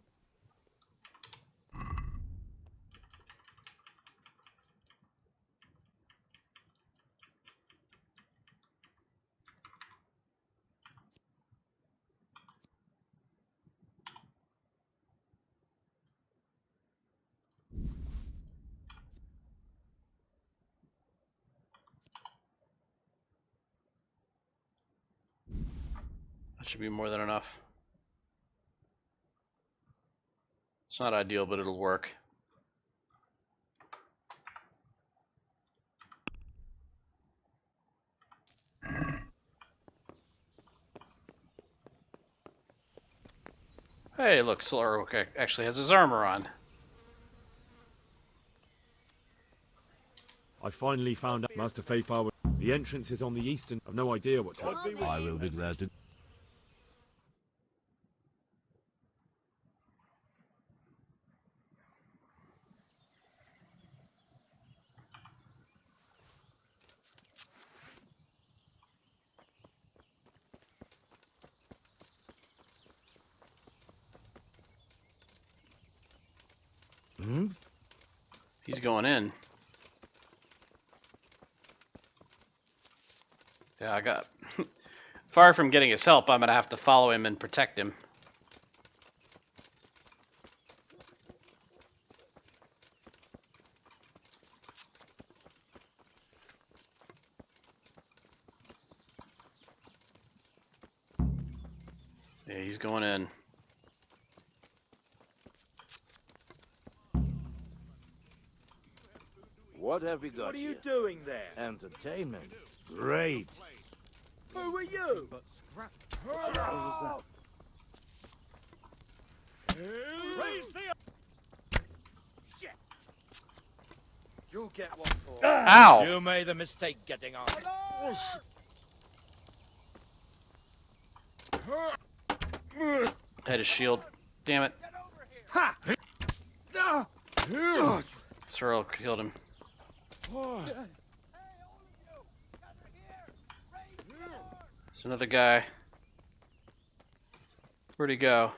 That should be more than enough. It's not ideal, but it'll work. Hey, look, Ulric actually has his armor on. I finally found out Master Fayfar. The entrance is on the eastern. I've no idea what to. I will be glad to. He's going in. Yeah, I got... Far from getting his help, I'm gonna have to follow him and protect him. Yeah, he's going in. What have we got What are you here? doing there? Entertainment. Great. Who are you? But scrap. What was Raise the... Shit. You'll get one for Ow! You made a mistake getting on. Had his shield. Damn it. Ha! Cyril killed him. There's another guy. Where'd he go?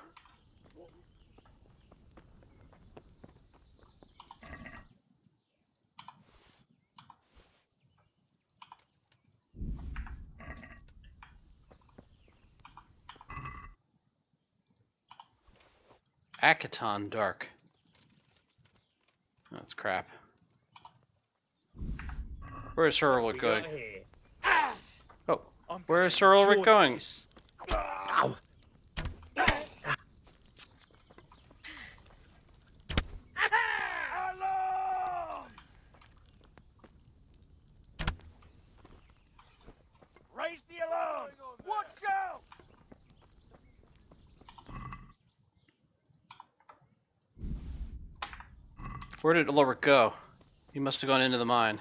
Akaton Dark. That's crap. Where's Sir Ulric going? Oh, where's Sir Ulric going? Raise the alarm! Watch out! Where did Ulric go? He must have gone into the mine.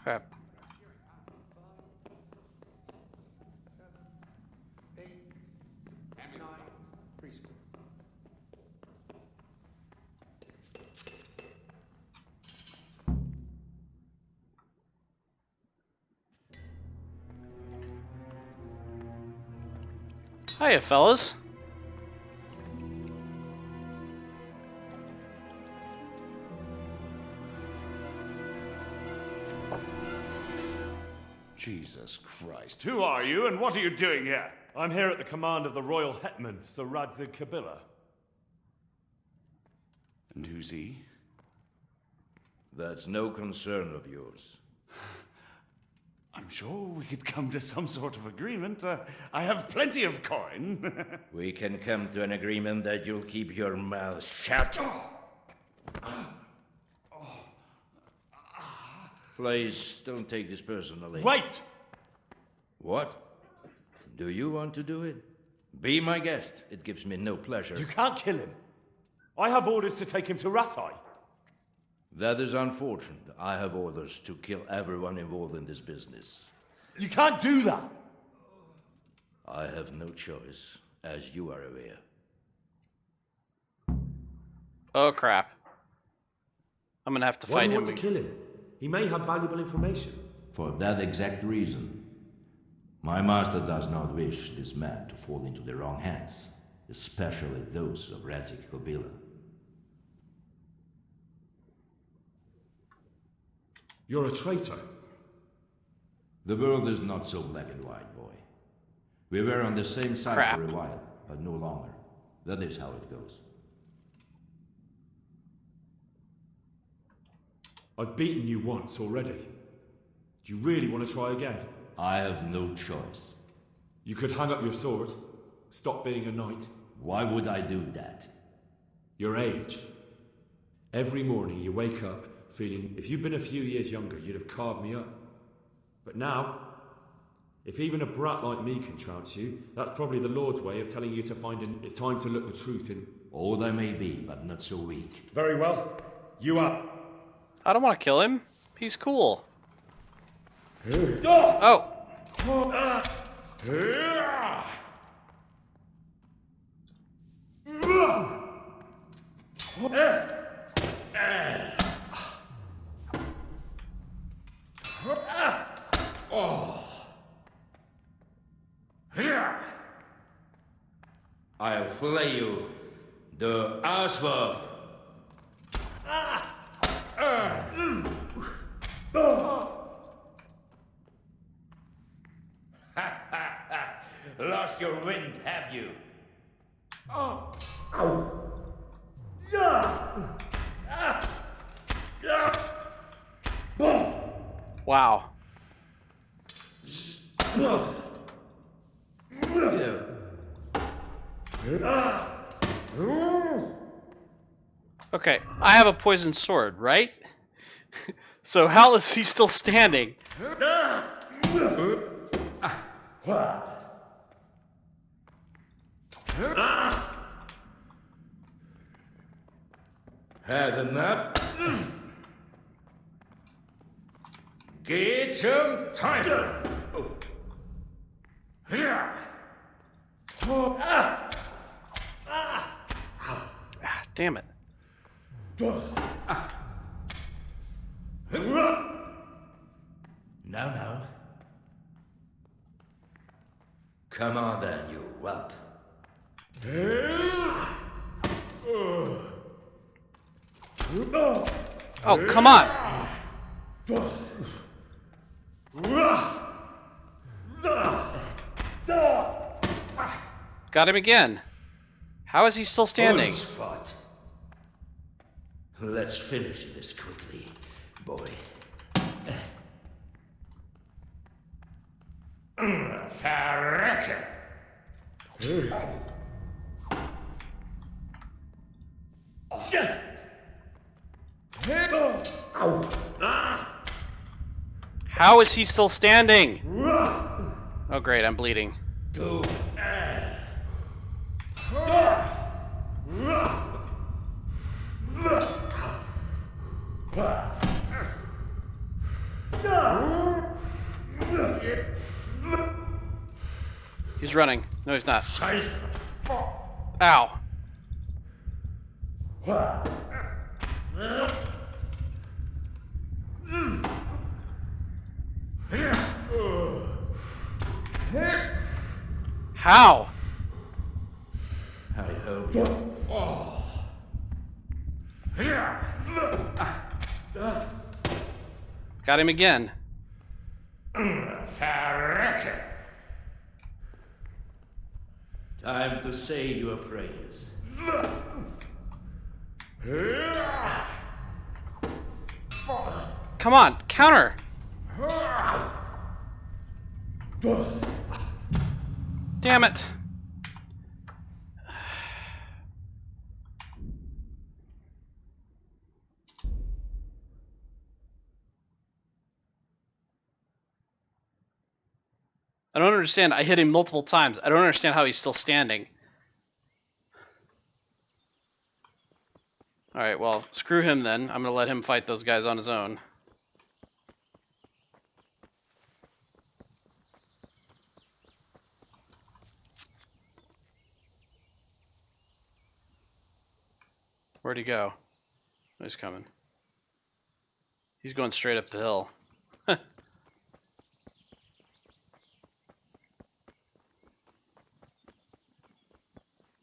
Crap. Hiya, fellas. Jesus Christ. Who are you and what are you doing here? I'm here at the command of the royal hetman, Sir Radzig Kabila. And who's he? That's no concern of yours. I'm sure we could come to some sort of agreement. I have plenty of coin. We can come to an agreement that you'll keep your mouth shut. Please, don't take this personally. Wait! What? Do you want to do it? Be my guest. It gives me no pleasure. You can't kill him. I have orders to take him to Ratai. That is unfortunate. I have orders to kill everyone involved in this business. You can't do that! I have no choice, as you are aware. Oh crap. I'm gonna have to Why fight do you him. want to kill him? He may have valuable information. For that exact reason. My master does not wish this man to fall into the wrong hands, especially those of Radzig Kabila. You're a traitor. The world is not so black and white, boy. We were on the same side for a while, but no longer. That is how it goes. I've beaten you once already. Do you really want to try again? I have no choice. You could hang up your sword, stop being a knight. Why would I do that? Your age. Every morning you wake up feeling if you'd been a few years younger, you'd have carved me up. But now, if even a brat like me can trounce you, that's probably the Lord's way of telling you to it's time to look the truth in. Old I may be, but not so weak. Very well. You are. I don't want to kill him. He's cool. Oh! I'll flay you, the Asworth. Lost your wind, have you? Wow. Okay, I have a poisoned sword, right? So how is he still standing? Had enough? Get some time. Damn it. No. Come on then, you whelp. Oh, come on. Got him again. How is he still standing? Fought. Let's finish this quickly, boy. Verrecken! How is he still standing? Oh great, I'm bleeding. He's running. No, he's not. Ow. How? I hope. Got him again. Verrecken! Time to say your prayers. Come on, counter! Damn it! I don't understand. I hit him multiple times. I don't understand how he's still standing. Alright, well, screw him then. I'm gonna let him fight those guys on his own. Where'd he go? Oh, he's coming. He's going straight up the hill.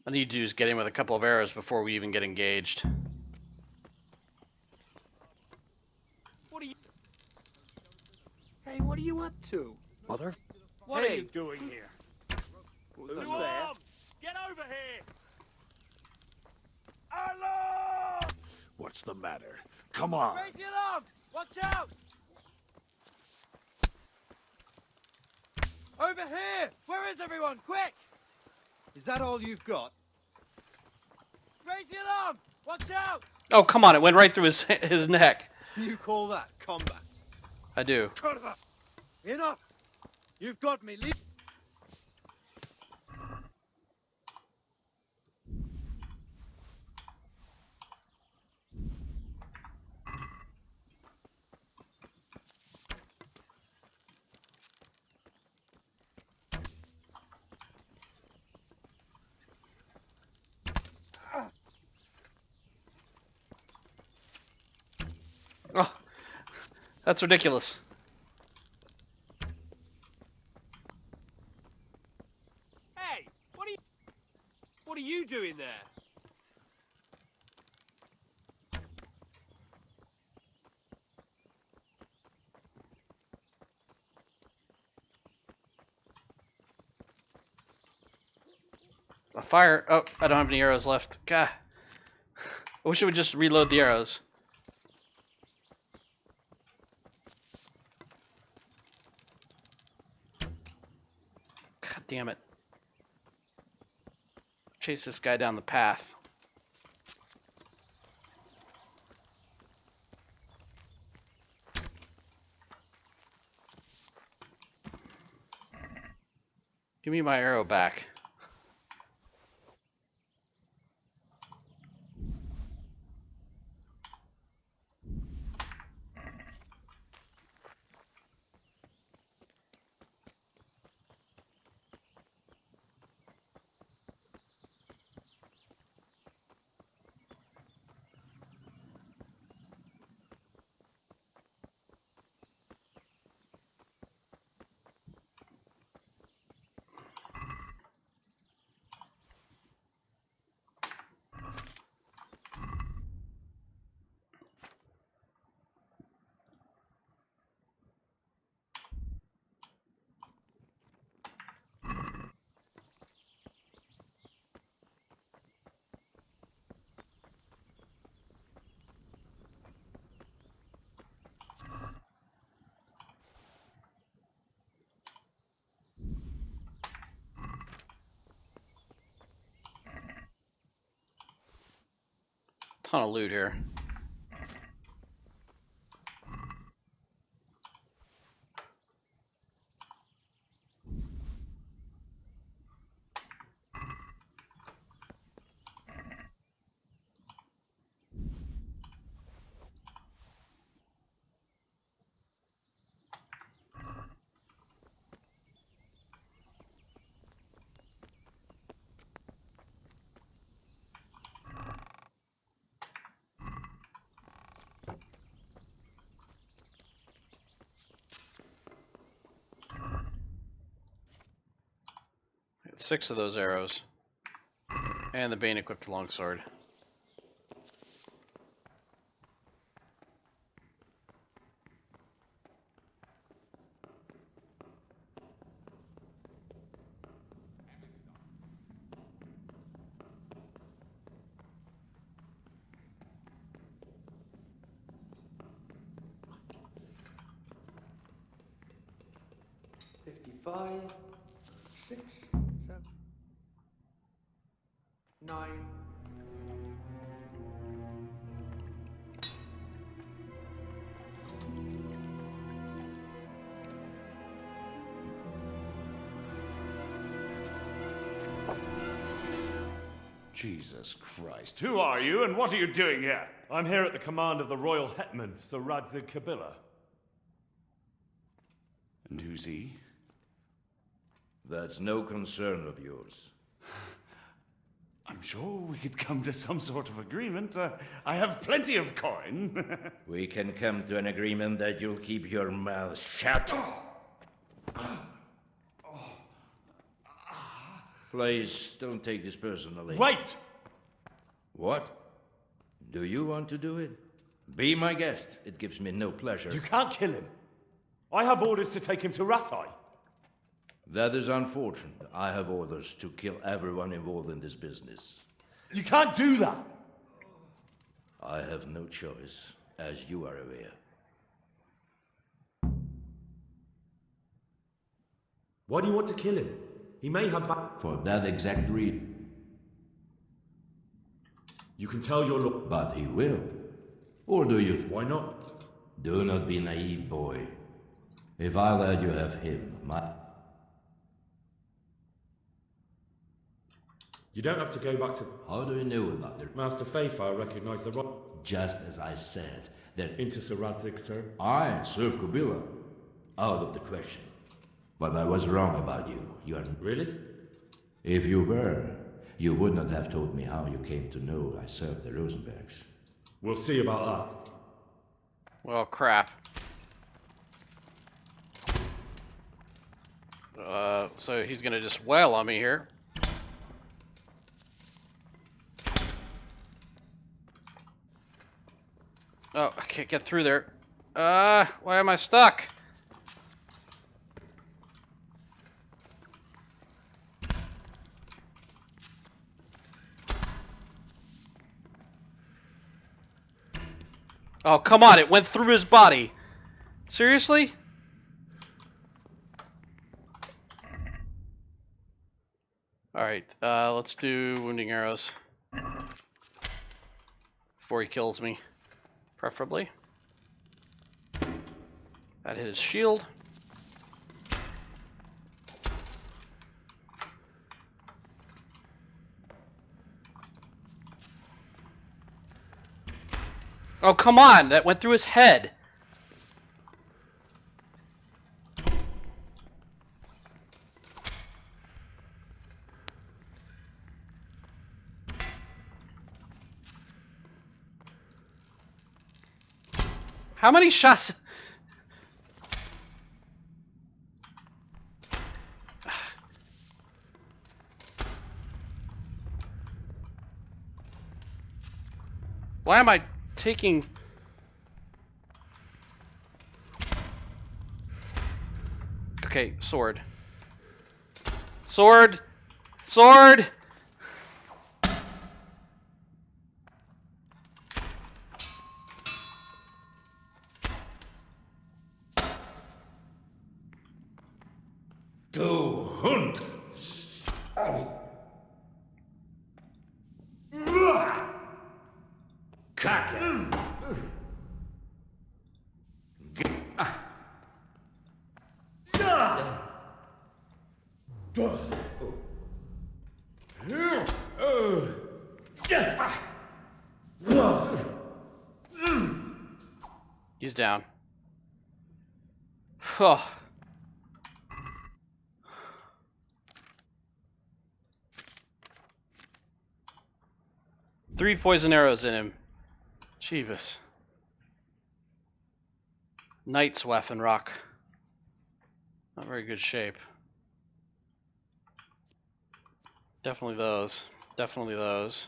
I need to do is get him with a couple of arrows before we even get engaged. What are you... Hey, what are you up to? Mother... What Hey. are you doing here? Who's Who's there? there? Get over here! Alarm! What's the matter? Come on. Raise the alarm! Watch out! Over here! Where is everyone? Quick! Is that all you've got? Raise the alarm! Watch out! Oh, come on, it went right through his neck. You call that combat? I do. Enough! You've got me. Leave. Oh, that's ridiculous. Hey, what are you doing there? A fire. Oh, I don't have any arrows left. God. I wish it would just reload the arrows. God damn it. Chase this guy down the path. Give me my arrow back. Ton of loot here. Got 6 of those arrows. And the Bane equipped longsword. Five, 6, 7, 9. Jesus Christ. Who are you and what are you doing here? I'm here at the command of the royal hetman, Sir Radzig Kabila. And who's he? That's no concern of yours. I'm sure we could come to some sort of agreement. I have plenty of coin. We can come to an agreement that you'll keep your mouth shut. Please, don't take this personally. Wait! What? Do you want to do it? Be my guest. It gives me no pleasure. You can't kill him. I have orders to take him to Ratai. That is unfortunate. I have orders to kill everyone involved in this business. You can't do that! I have no choice, as you are aware. Why do you want to kill him? He may have that. For that exact reason. You can tell your lord. But he will. Or do you? Why not? Do not be naive, boy. If I let you have him, my... You don't have to go back to... How do you know about it? Master Fayfire recognized the right... Just as I said, that... Into Sir Radzig, sir. I serve Kubila. Out of the question. But I was wrong about you. You are... Really? If you were, you would not have told me how you came to know I served the Rosenbergs. We'll see about that. Well, crap. So he's gonna just wail on me here. Oh, I can't get through there. Why am I stuck? Oh, come on, it went through his body. Seriously? Alright, let's do wounding arrows. Before he kills me. Preferably. That hit his shield. Oh, come on! That went through his head! How many shots? Why am I taking... Okay, sword. Sword! Sword! Du Hund! Kacke! He's down. Oh. Three poison arrows in him. Jeebus. Knight's Waffenrock. Not very good shape. Definitely those. Definitely those.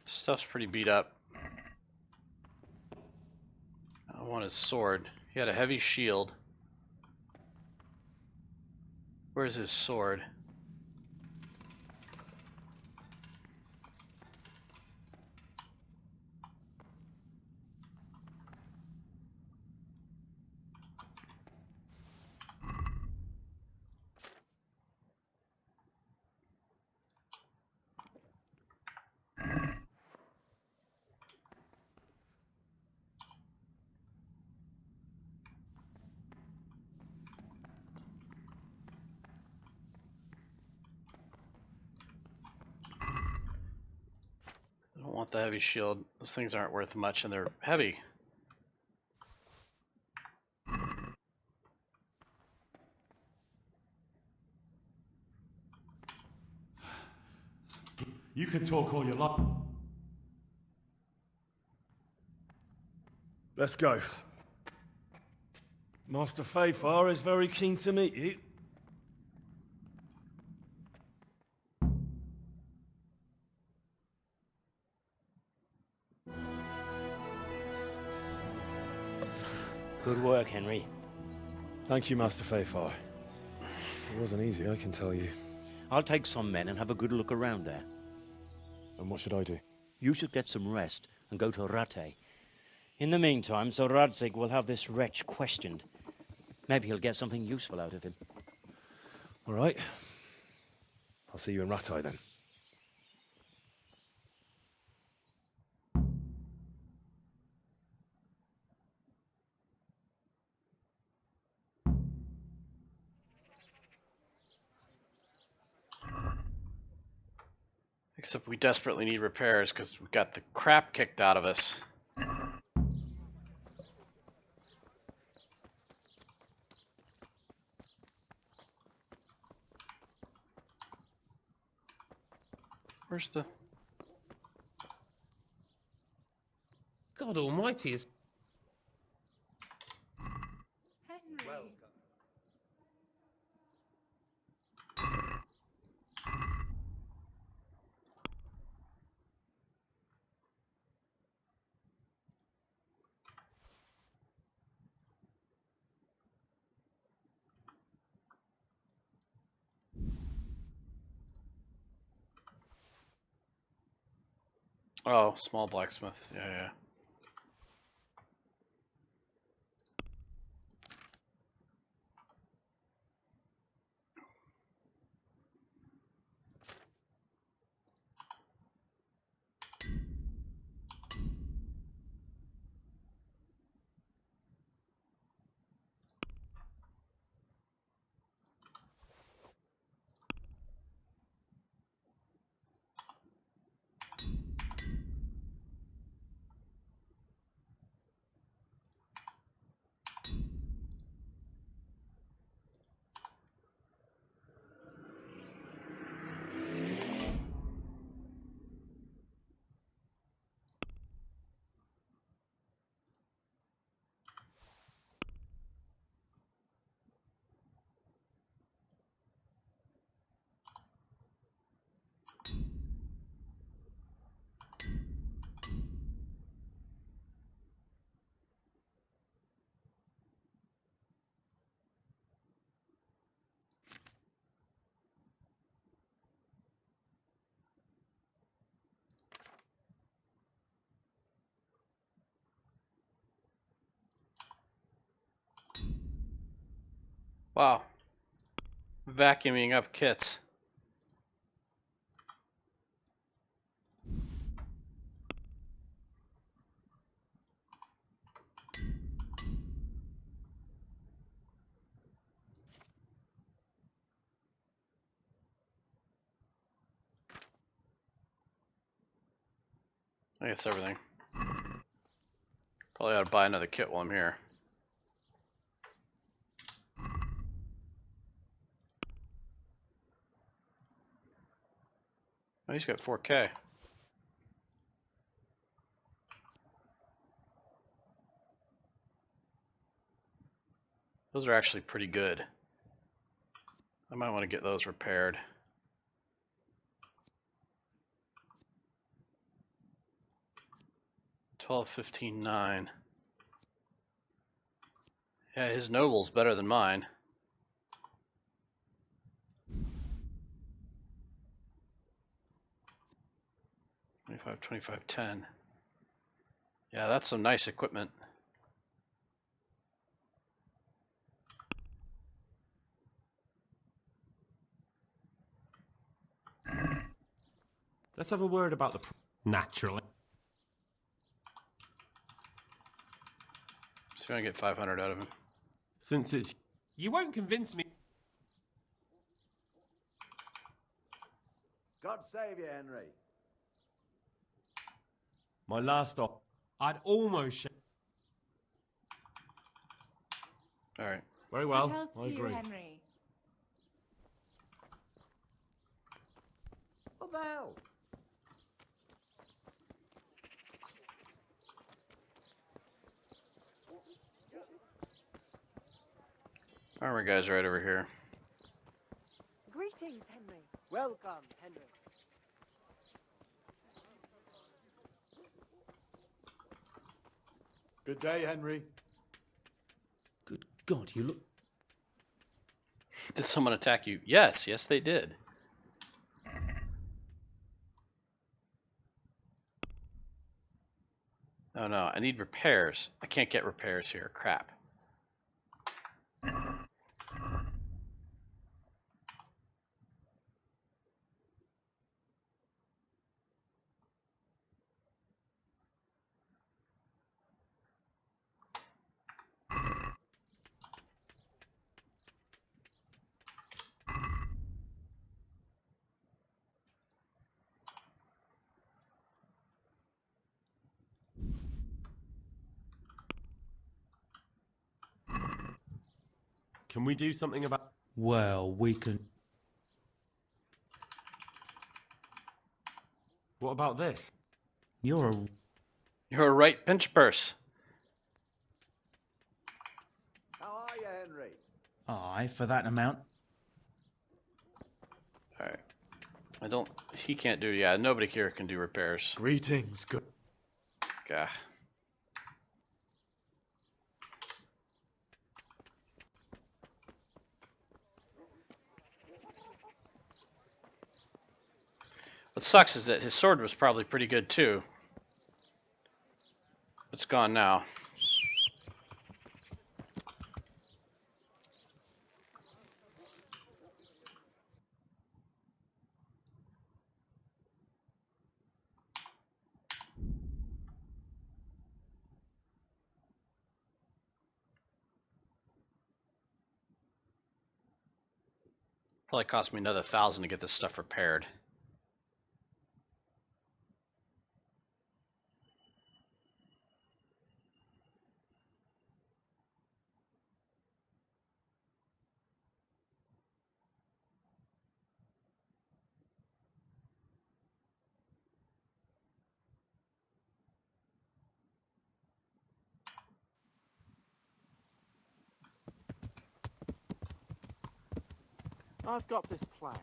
Stuff's pretty beat up. I want his sword. He had a heavy shield. Where's his sword? I don't want the heavy shield. Those things aren't worth much and they're heavy. You can talk all you like. Let's go. Master Fayfire is very keen to meet you. Good work, Henry. Thank you, Master Fayfire. It wasn't easy, I can tell you. I'll take some men and have a good look around there. And what should I do? You should get some rest and go to Rate. In the meantime, Sir Radzig will have this wretch questioned. Maybe he'll get something useful out of him. All right. I'll see you in Ratai then. Except we desperately need repairs because we got the crap kicked out of us. Where's the... God almighty is... Welcome. Oh, small blacksmith. Yeah, yeah. Wow. Vacuuming up kits. I guess everything. Probably ought to buy another kit while I'm here. Oh, he's got 4K. Those are actually pretty good. I might want to get those repaired. $12, $15, $9. Yeah, his noble's better than mine. $25, $25, $10. Yeah, that's some nice equipment. Let's have a word about the... Naturally. Just gonna get 500 out of him. Since it's... You won't convince me... God save you, Henry. My last op... I'd almost... Alright. Very well, Good health I to you, agree. Henry. What the hell? Armor guy's right over here. Greetings, Henry. Welcome, Henry. Good day, Henry. Good God, you look... Did someone attack you? Yes, yes they did. Oh no, I need repairs. I can't get repairs here. Crap. Can we do something about... Well, we can... What about this? You're a right pinch purse. How are you, Henry? Aye, for that amount. Alright. I don't... He can't do... Yeah, nobody here can do repairs. Greetings, good. Gah. What sucks is that his sword was probably pretty good too. It's gone now. Probably cost me another 1,000 to get this stuff repaired. I've got this plan.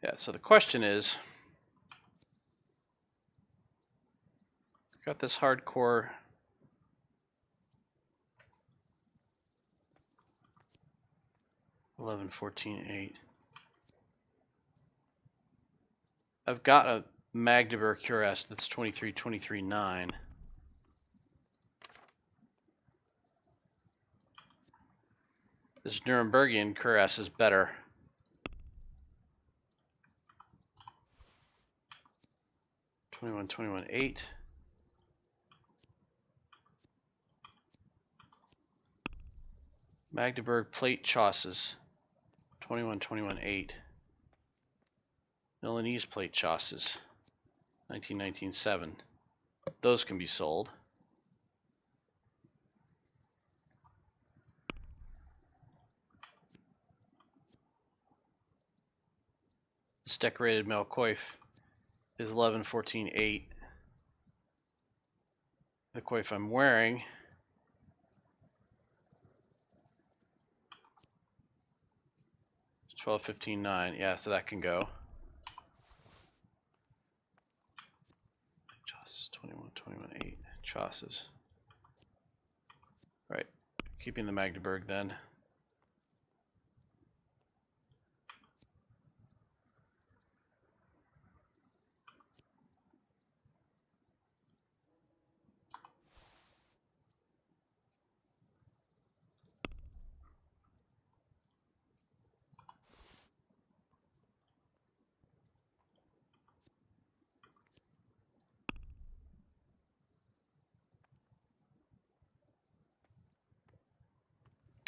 Yeah, so the question is, got this hardcore $11.14.8. I've got a Magdeburg cuirass that's 23.23.9. This Nurembergian cuirass is better. $21.21.8. Magdeburg plate chausses, 21.21.8. Milanese plate chausses, 19.19.7. Those can be sold. This decorated Melkoif is 11.14.8. The coif I'm wearing is 12.15.9. Yeah, so that can go. Chassis 21.21.8. Chassis. Right. Keeping the Magdeburg then.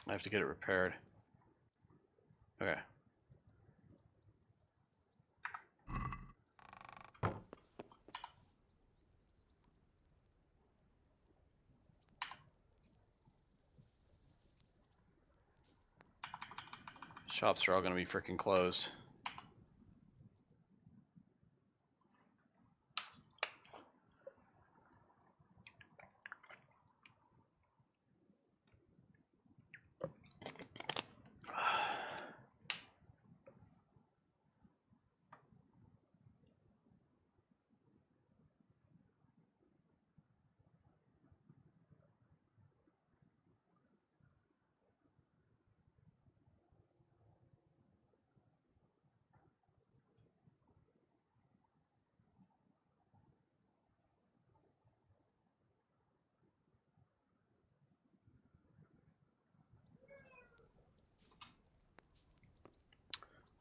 I have to get it repaired. Okay. Shops are all going to be freaking closed.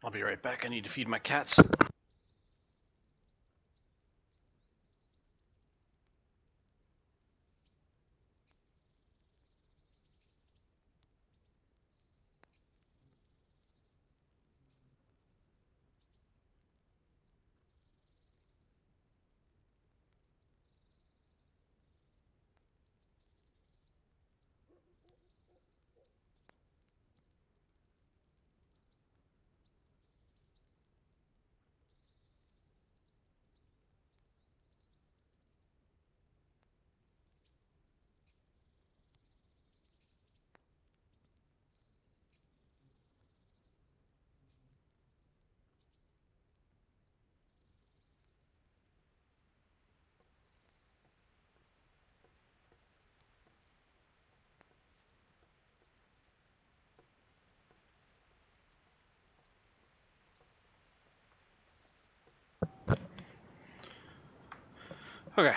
I'll be right back. I need to feed my cats. Okay.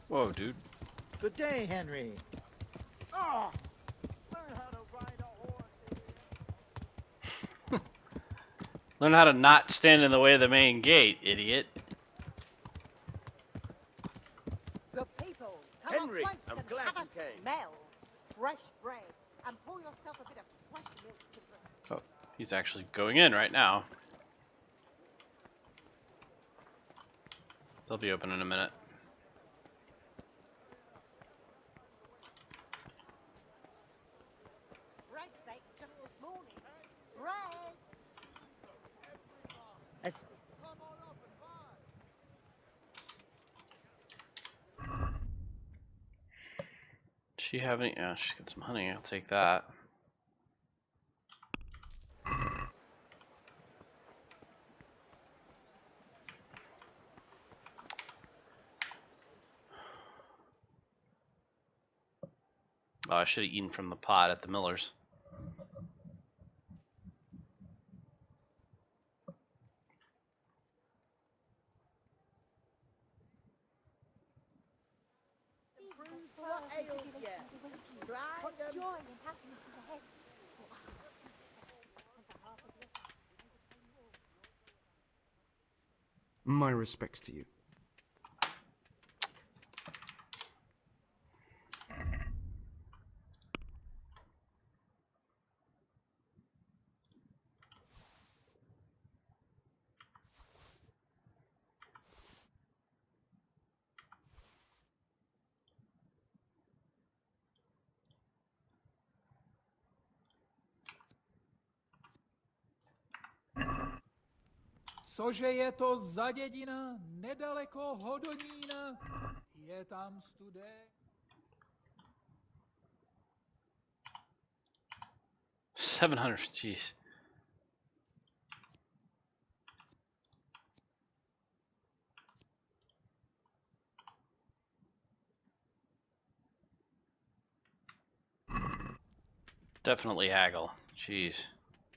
Whoa, dude. Good day, Henry. Oh, learn how to ride a horse. Learn how to not stand in the way of the main gate, idiot. The people, come Henry, up close I'm and glad have you a came. smell. Fresh bread, and pour yourself a bit of fresh milk to drink. Oh, he's actually going in right now. They'll be open in a minute. Bread baked just this morning. Bread. As Does she have any? Yeah, she's got some honey. I'll take that. Oh, I should have eaten from the pot at the miller's. what ails you? Try them. Joy and happiness is ahead. For I will see the sun, and the half of your My respects to you. Cože je to za dědina nedaleko Hodonína? Je tam studé? 700, jeez. Definitely haggle. Jeez.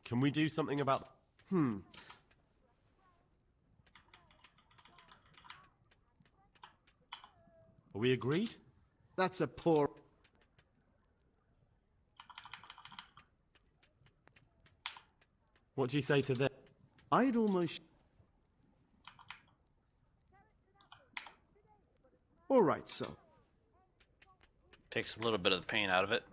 Can we do something about... Are we agreed? That's a poor... What do you say to this? I'd almost... All right, so. Takes a little bit of the pain out of it.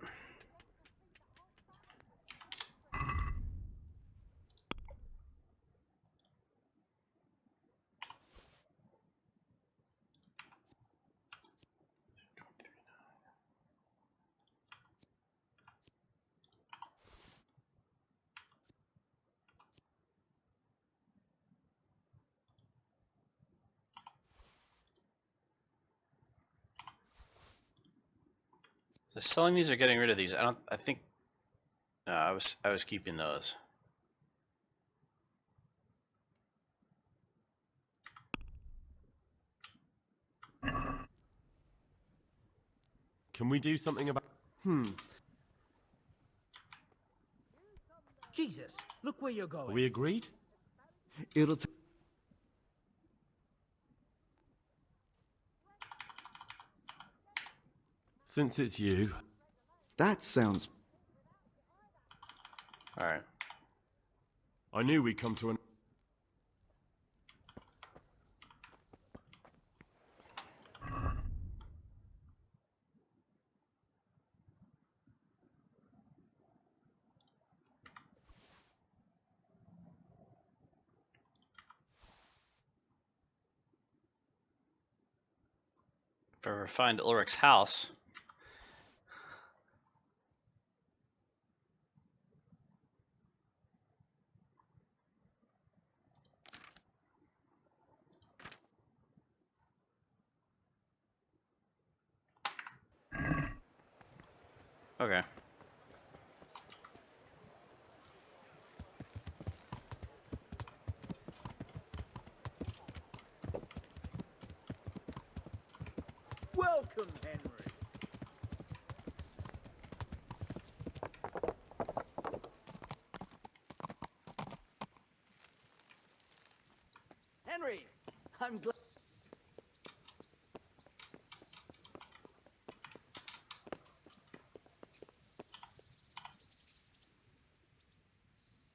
So selling these or getting rid of these? I think. No, I was keeping those. Can we do something about... Jesus, look where you're going. Are we agreed? It'll take... Since it's you... That sounds... Alright. I knew we'd come to an... If I ever find Ulric's house. Okay. Welcome, Henry. Henry, I'm glad.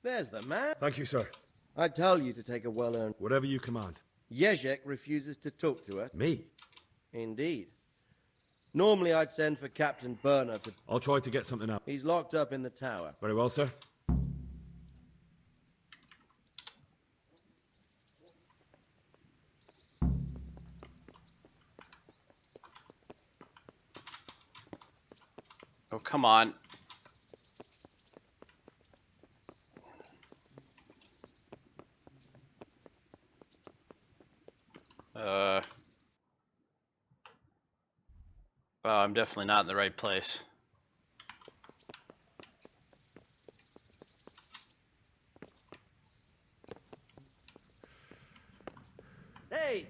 There's the man. Thank you, sir. I tell you to take a well-earned... Whatever you command. Jezek refuses to talk to us. Me? Indeed. Normally I'd send for Captain Burner to... I'll try to get something out. He's locked up in the tower. Very well, sir. Oh, come on. Well, I'm definitely not in the right place. Hey!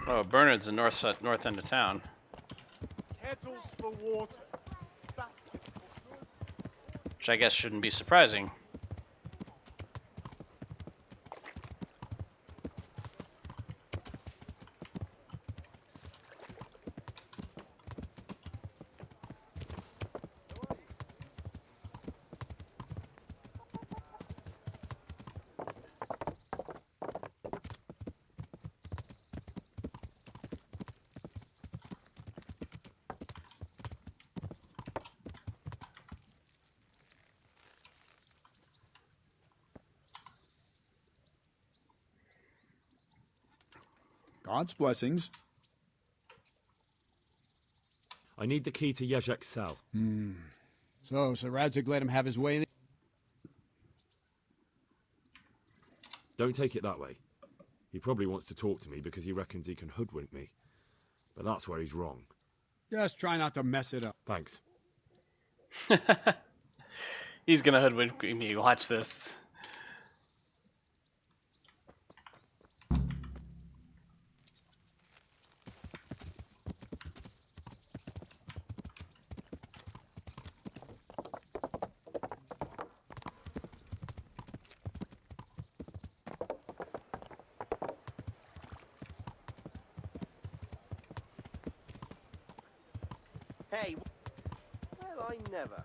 Oh, Bernard's the north end of town. Kettles for water. Which I guess shouldn't be surprising. God's blessings. I need the key to Jezek's cell. So Radzig let him have his way. Don't take it that way. He probably wants to talk to me because he reckons he can hoodwink me. But that's where he's wrong. Just try not to mess it up. Thanks. He's gonna hoodwink me. Watch this. Hey! Well, I never.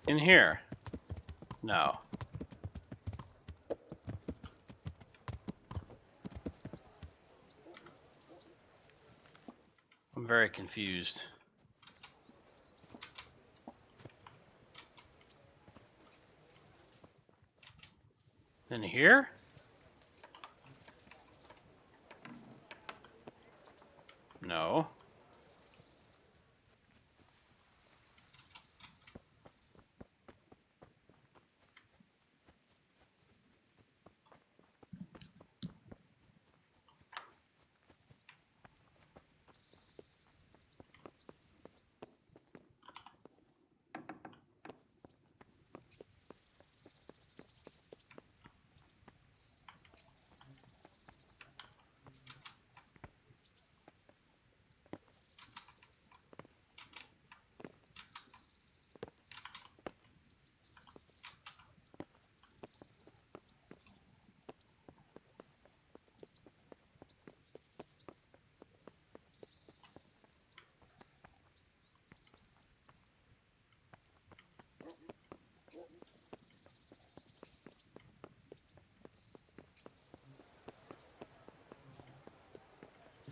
In here? No. very confused. In here? No.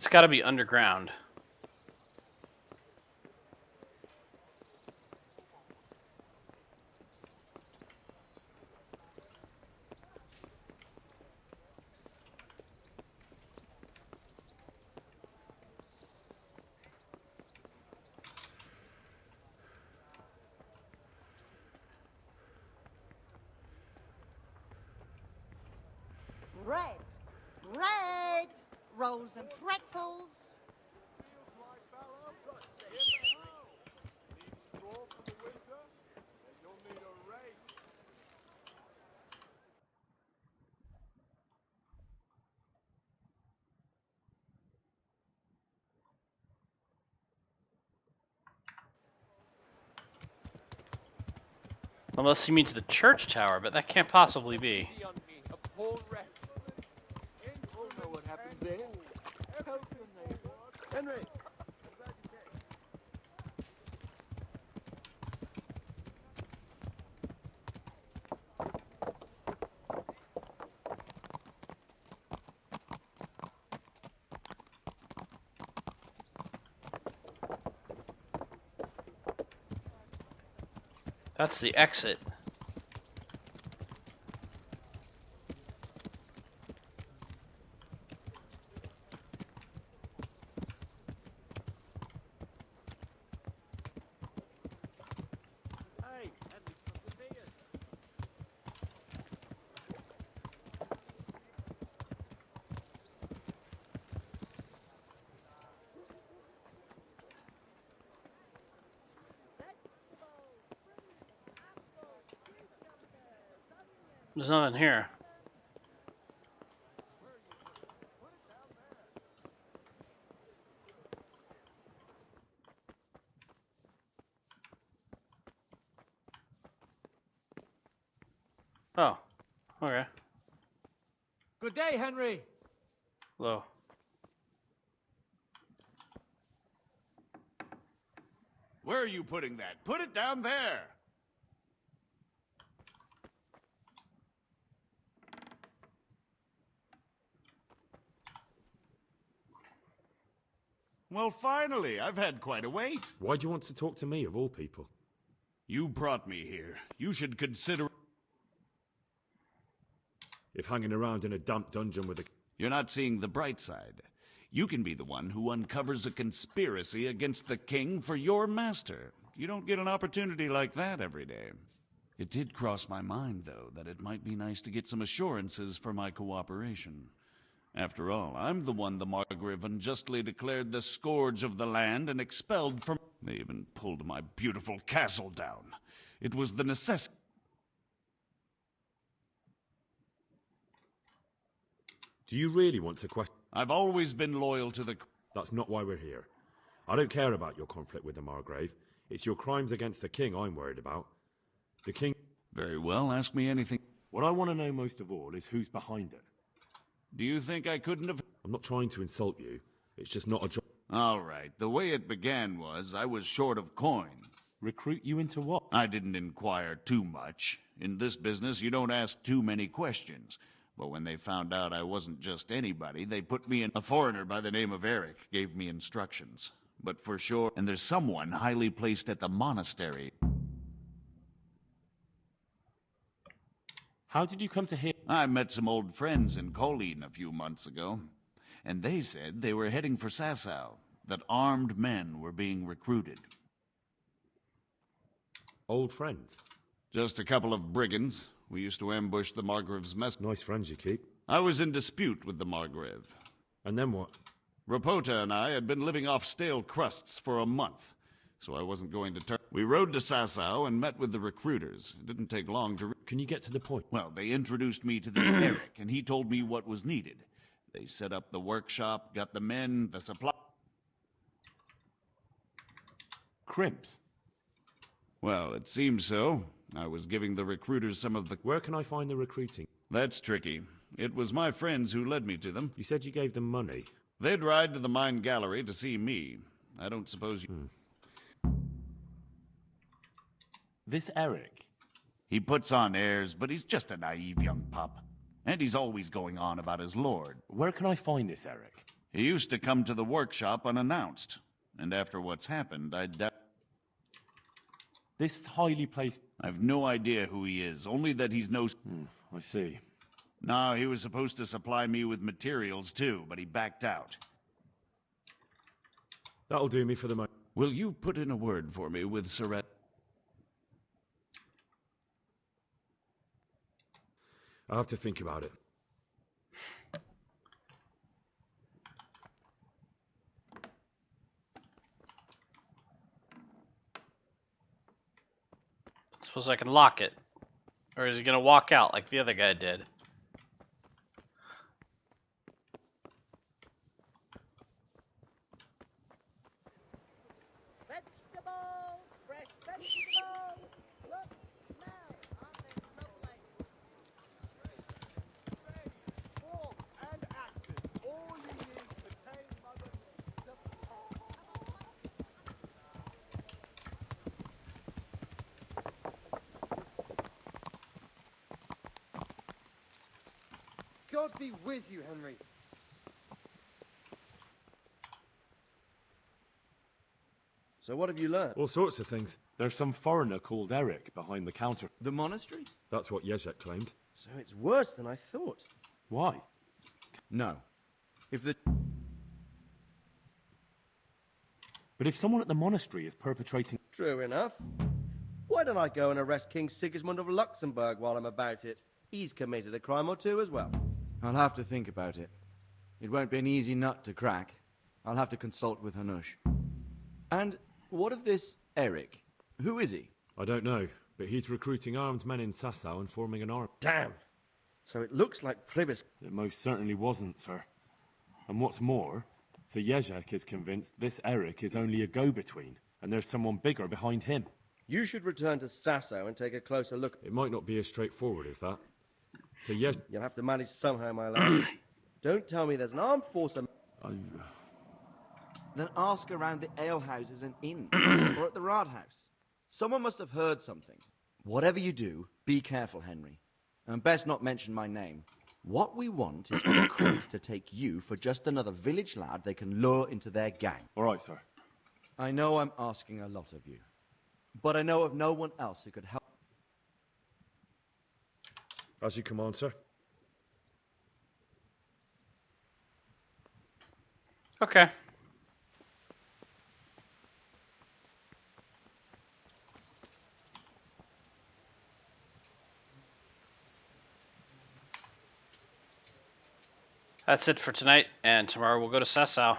It's got to be underground. Bread, bread, rolls and pretzels. Unless he means the church tower, but that can't possibly be. Henry! That's the exit. There's nothing here. Oh, okay. Good day, Henry. Hello. Where are you putting that? Put it down there! Well, finally, I've had quite a wait. Why do you want to talk to me, of all people? You brought me here. You should consider... If hanging around in a damp dungeon with a... You're not seeing the bright side. You can be the one who uncovers a conspiracy against the king for your master. You don't get an opportunity like that every day. It did cross my mind, though, that it might be nice to get some assurances for my cooperation. After all, I'm the one the Margrave unjustly declared the scourge of the land and expelled from... They even pulled my beautiful castle down. It was the necessity... Do you really want to question... I've always been loyal to the... That's not why we're here. I don't care about your conflict with the Margrave. It's your crimes against the king I'm worried about. The king... Very well, ask me anything. What I want to know most of all is who's behind it. Do you think I couldn't have... I'm not trying to insult you. It's just not a job. All right, the way it began was I was short of coin. Recruit you into what? I didn't inquire too much. In this business, you don't ask too many questions. But when they found out I wasn't just anybody, they put me in... A foreigner by the name of Ulric gave me instructions. but for sure. And there's someone highly placed at the monastery. How did you come to hear? I met some old friends in Colleen a few months ago, and they said they were heading for Sasau, that armed men were being recruited. Old friends? Just a couple of brigands. We used to ambush the Margrave's mess. Nice friends you keep. I was in dispute with the Margrave. And then what? Rapota and I had been living off stale crusts for a month, so I wasn't going to turn. We rode to Sasau and met with the recruiters. It didn't take long to... Can you get to the point? Well, they introduced me to this Ulric, and he told me what was needed. They set up the workshop, got the men, the supply... Crimps? Well, it seems so. I was giving the recruiters some of the... Where can I find the recruiting? That's tricky. It was my friends who led me to them. You said you gave them money. They'd ride to the mine gallery to see me. I don't suppose you... This Ulric? He puts on airs, but he's just a naive young pup. And he's always going on about his lord. Where can I find this Ulric? He used to come to the workshop unannounced. And after what's happened, I doubt... This highly placed... I've no idea who he is, only that he's no... I see. No, he was supposed to supply me with materials too, but he backed out. That'll do me for the moment. Will you put in a word for me with Surret? I'll have to think about it. Suppose I can lock it. Or is he gonna walk out like the other guy did? Vegetables! Fresh vegetables! Look, smell! Aren't they lovely? Forks and axes. All you need to tame Mother God be with you, Henry. So what have you learned? All sorts of things. There's some foreigner called Ulric behind the counter. The monastery? That's what Jezek claimed. So it's worse than I thought. Why? No. If the... But if someone at the monastery is perpetrating... True enough. Why don't I go and arrest King Sigismund of Luxembourg while I'm about it? He's committed a crime or two as well. I'll have to think about it. It won't be an easy nut to crack. I'll have to consult with Hanush. And what of this Ulric? Who is he? I don't know, but he's recruiting armed men in Sasau and forming an army. Damn. So it looks like Plibis... It most certainly wasn't, sir. And what's more, Sir Jezek is convinced this Ulric is only a go-between, and there's someone bigger behind him. You should return to Sasau and take a closer look. It might not be as straightforward as that. So yes... You'll have to manage somehow, my lad. Don't tell me there's an armed force of... Then ask around the alehouses and inns, or at the Rathaus. Someone must have heard something. Whatever you do, be careful, Henry. And best not mention my name. What we want is for the Crimps to take you for just another village lad they can lure into their gang. All right, sir. I know I'm asking a lot of you, but I know of no one else who could help. As you command, sir. Okay. That's it for tonight, and tomorrow we'll go to Sasau.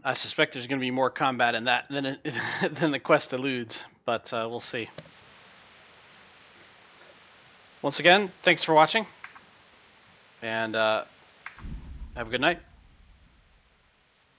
I suspect there's going to be more combat in that than than the quest alludes, but we'll see. Once again, thanks for watching, and have a good night.